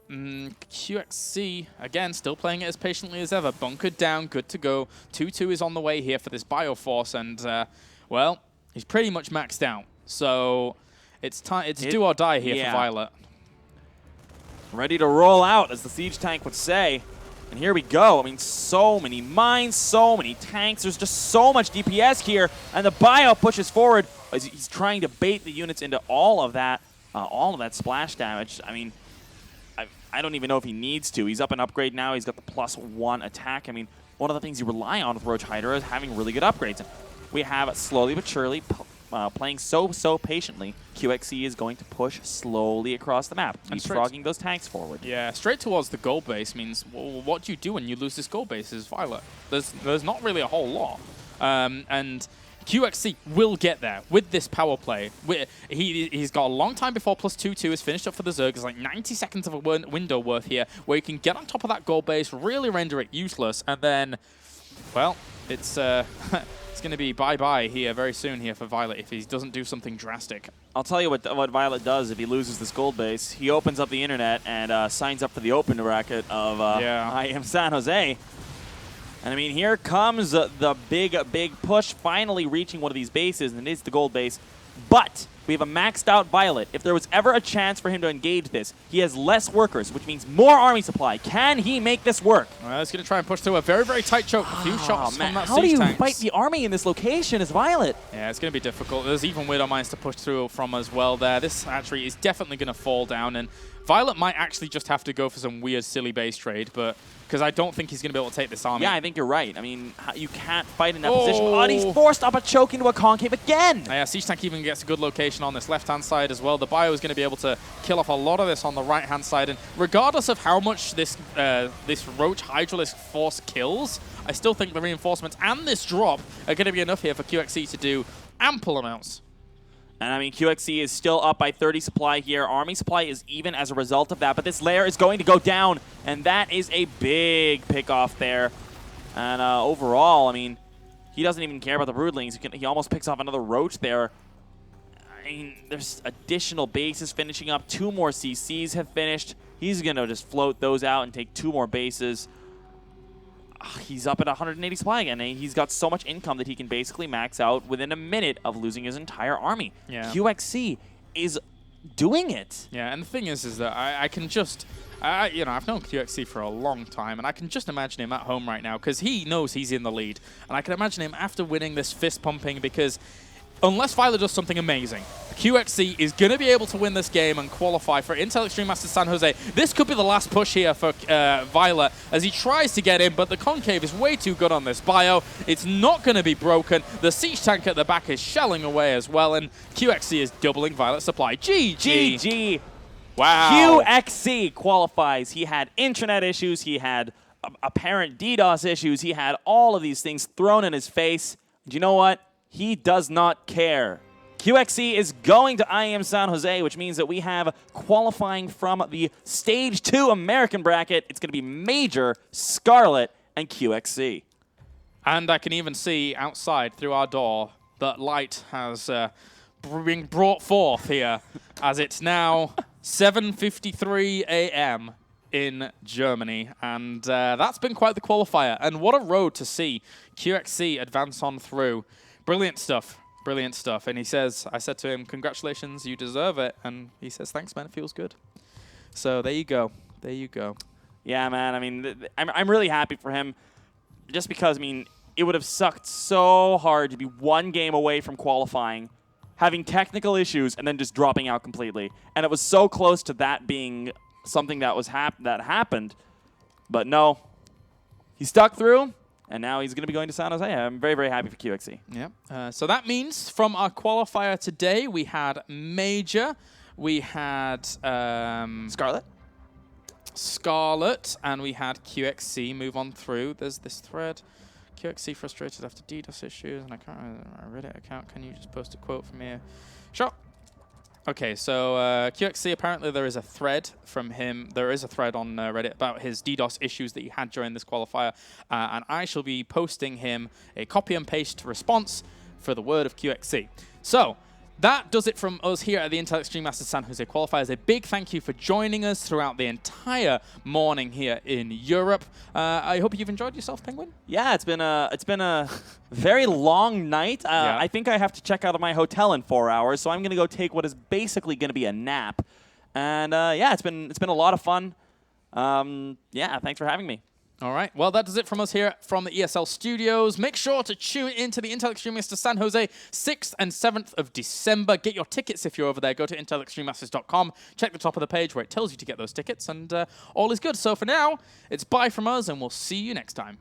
QXC, again, still playing it as patiently as ever. Bunkered down, good to go. 2-2 is on the way here for this Bioforce, and, well, he's pretty much maxed out. So it's time. It's do or die here for viOLet. Ready to roll out, as the siege tank would say. And here we go. I mean, so many mines, so many tanks. There's just so much DPS here. And the bio pushes forward as he's trying to bait the units into all of that splash damage. I mean, I don't even know if he needs to. He's up an upgrade now. He's got the +1 attack. I mean, one of the things you rely on with Roach Hydra is having really good upgrades. We have slowly but surely playing so patiently. QXC is going to push slowly across the map, leapfrogging those tanks forward. Yeah, straight towards the gold base means, well, what do you do when you lose this gold base as viOLet? There's not really a whole lot. And QXC will get there with this power play. He's got a long time before +2/2 is finished up for the Zerg. It's like 90 seconds of a window worth here where you can get on top of that gold base, really render it useless, and then, well, it's it's going to be bye-bye here very soon here for viOLet if he doesn't do something drastic. I'll tell you what viOLet does if he loses this gold base. He opens up the internet and signs up for the open bracket of IEM San Jose. And I mean, here comes the big push, finally reaching one of these bases, and it is the gold base. But we have a maxed out viOLet. If there was ever a chance for him to engage this, he has less workers, which means more army supply. Can he make this work? Well, he's going to try and push through a very, very tight choke. A few shots from that How do you tanks. fight the army in this location as viOLet? Yeah, it's going to be difficult. There's even weirder mines to push through from as well there. This hatchery is definitely going to fall down, and viOLet might actually just have to go for some weird, silly base trade, but because I don't think he's going to be able to take this army. Yeah, I think you're right. I mean, you can't fight in that position. Oh, and he's forced up a choke into a concave again. Yeah, Siege Tank even gets a good location on this left-hand side as well. The bio is going to be able to kill off a lot of this on the right-hand side, and regardless of how much this Roach Hydralisk force kills, I still think the reinforcements and this drop are going to be enough here for QXC to do ample amounts. And I mean, QXC is still up by 30 supply here. Army supply is even as a result of that, but this layer is going to go down, and that is a big pick-off there. And overall, I mean, he doesn't even care about the Broodlings. He almost picks off another Roach there. I mean, there's additional bases finishing up. 2 more CCs have finished. He's going to just float those out and take 2 more bases. He's up at 180 supply again, and he's got so much income that he can basically max out within a minute of losing his entire army. Yeah. QXC is doing it. Yeah, and the thing is that I can just, you know, I've known QXC for a long time, and I can just imagine him at home right now because he knows he's in the lead. And I can imagine him after winning this fist pumping because unless viOLet does something amazing, QXC is going to be able to win this game and qualify for Intel Extreme Masters San Jose. This could be the last push here for viOLet as he tries to get in, but the concave is way too good on this bio. It's not going to be broken. The siege tank at the back is shelling away as well, and QXC is doubling viOLet supply. GG! GG! Wow. QXC qualifies. He had internet issues. He had apparent DDoS issues. He had all of these things thrown in his face. And you know what? He does not care. QXC is going to IEM San Jose, which means that we have qualifying from the Stage 2 American bracket. It's going to be Major, Scarlet, and QXC. And I can even see outside through our door that light has been brought forth here as it's now 7:53 a.m. in Germany. And that's been quite the qualifier. And what a road to see QXC advance on through. Brilliant stuff. Brilliant stuff. And he says, I said to him, congratulations, you deserve it. And he says, thanks, man, it feels good. So there you go. There you go. Yeah, man. I mean, I'm really happy for him just because, I mean, it would have sucked so hard to be 1 game away from qualifying, having technical issues, and then just dropping out completely. And it was so close to that being something that was that happened. But no, he stuck through. And now he's going to be going to San Jose. I'm very, very happy for QXC. Yeah. So that means from our qualifier today, we had Major, we had Scarlet, and we had QXC move on through. There's this thread. QXC frustrated after DDoS issues, and I can't remember my Reddit account. Can you just post a quote from here? Sure. Okay, so QXC, apparently there is a thread from him. There is a thread on Reddit about his DDoS issues that he had during this qualifier, and I shall be posting him a copy and paste response for the word of QXC. So that does it from us here at the Intel Extreme Masters San Jose Qualifiers. A big thank you for joining us throughout the entire morning here in Europe. I hope you've enjoyed yourself, Penguin. Yeah, it's been a very long night. Yeah. I think I have to check out of my hotel in 4 hours, so I'm going to go take what is basically going to be a nap. And yeah, it's been a lot of fun. Yeah, thanks for having me. All right. Well, that does it from us here from the ESL studios. Make sure to tune into the Intel Extreme Masters San Jose 6th and 7th of December. Get your tickets if you're over there. Go to intelextrememasters.com. Check the top of the page where it tells you to get those tickets, and all is good. So for now, it's bye from us, and we'll see you next time.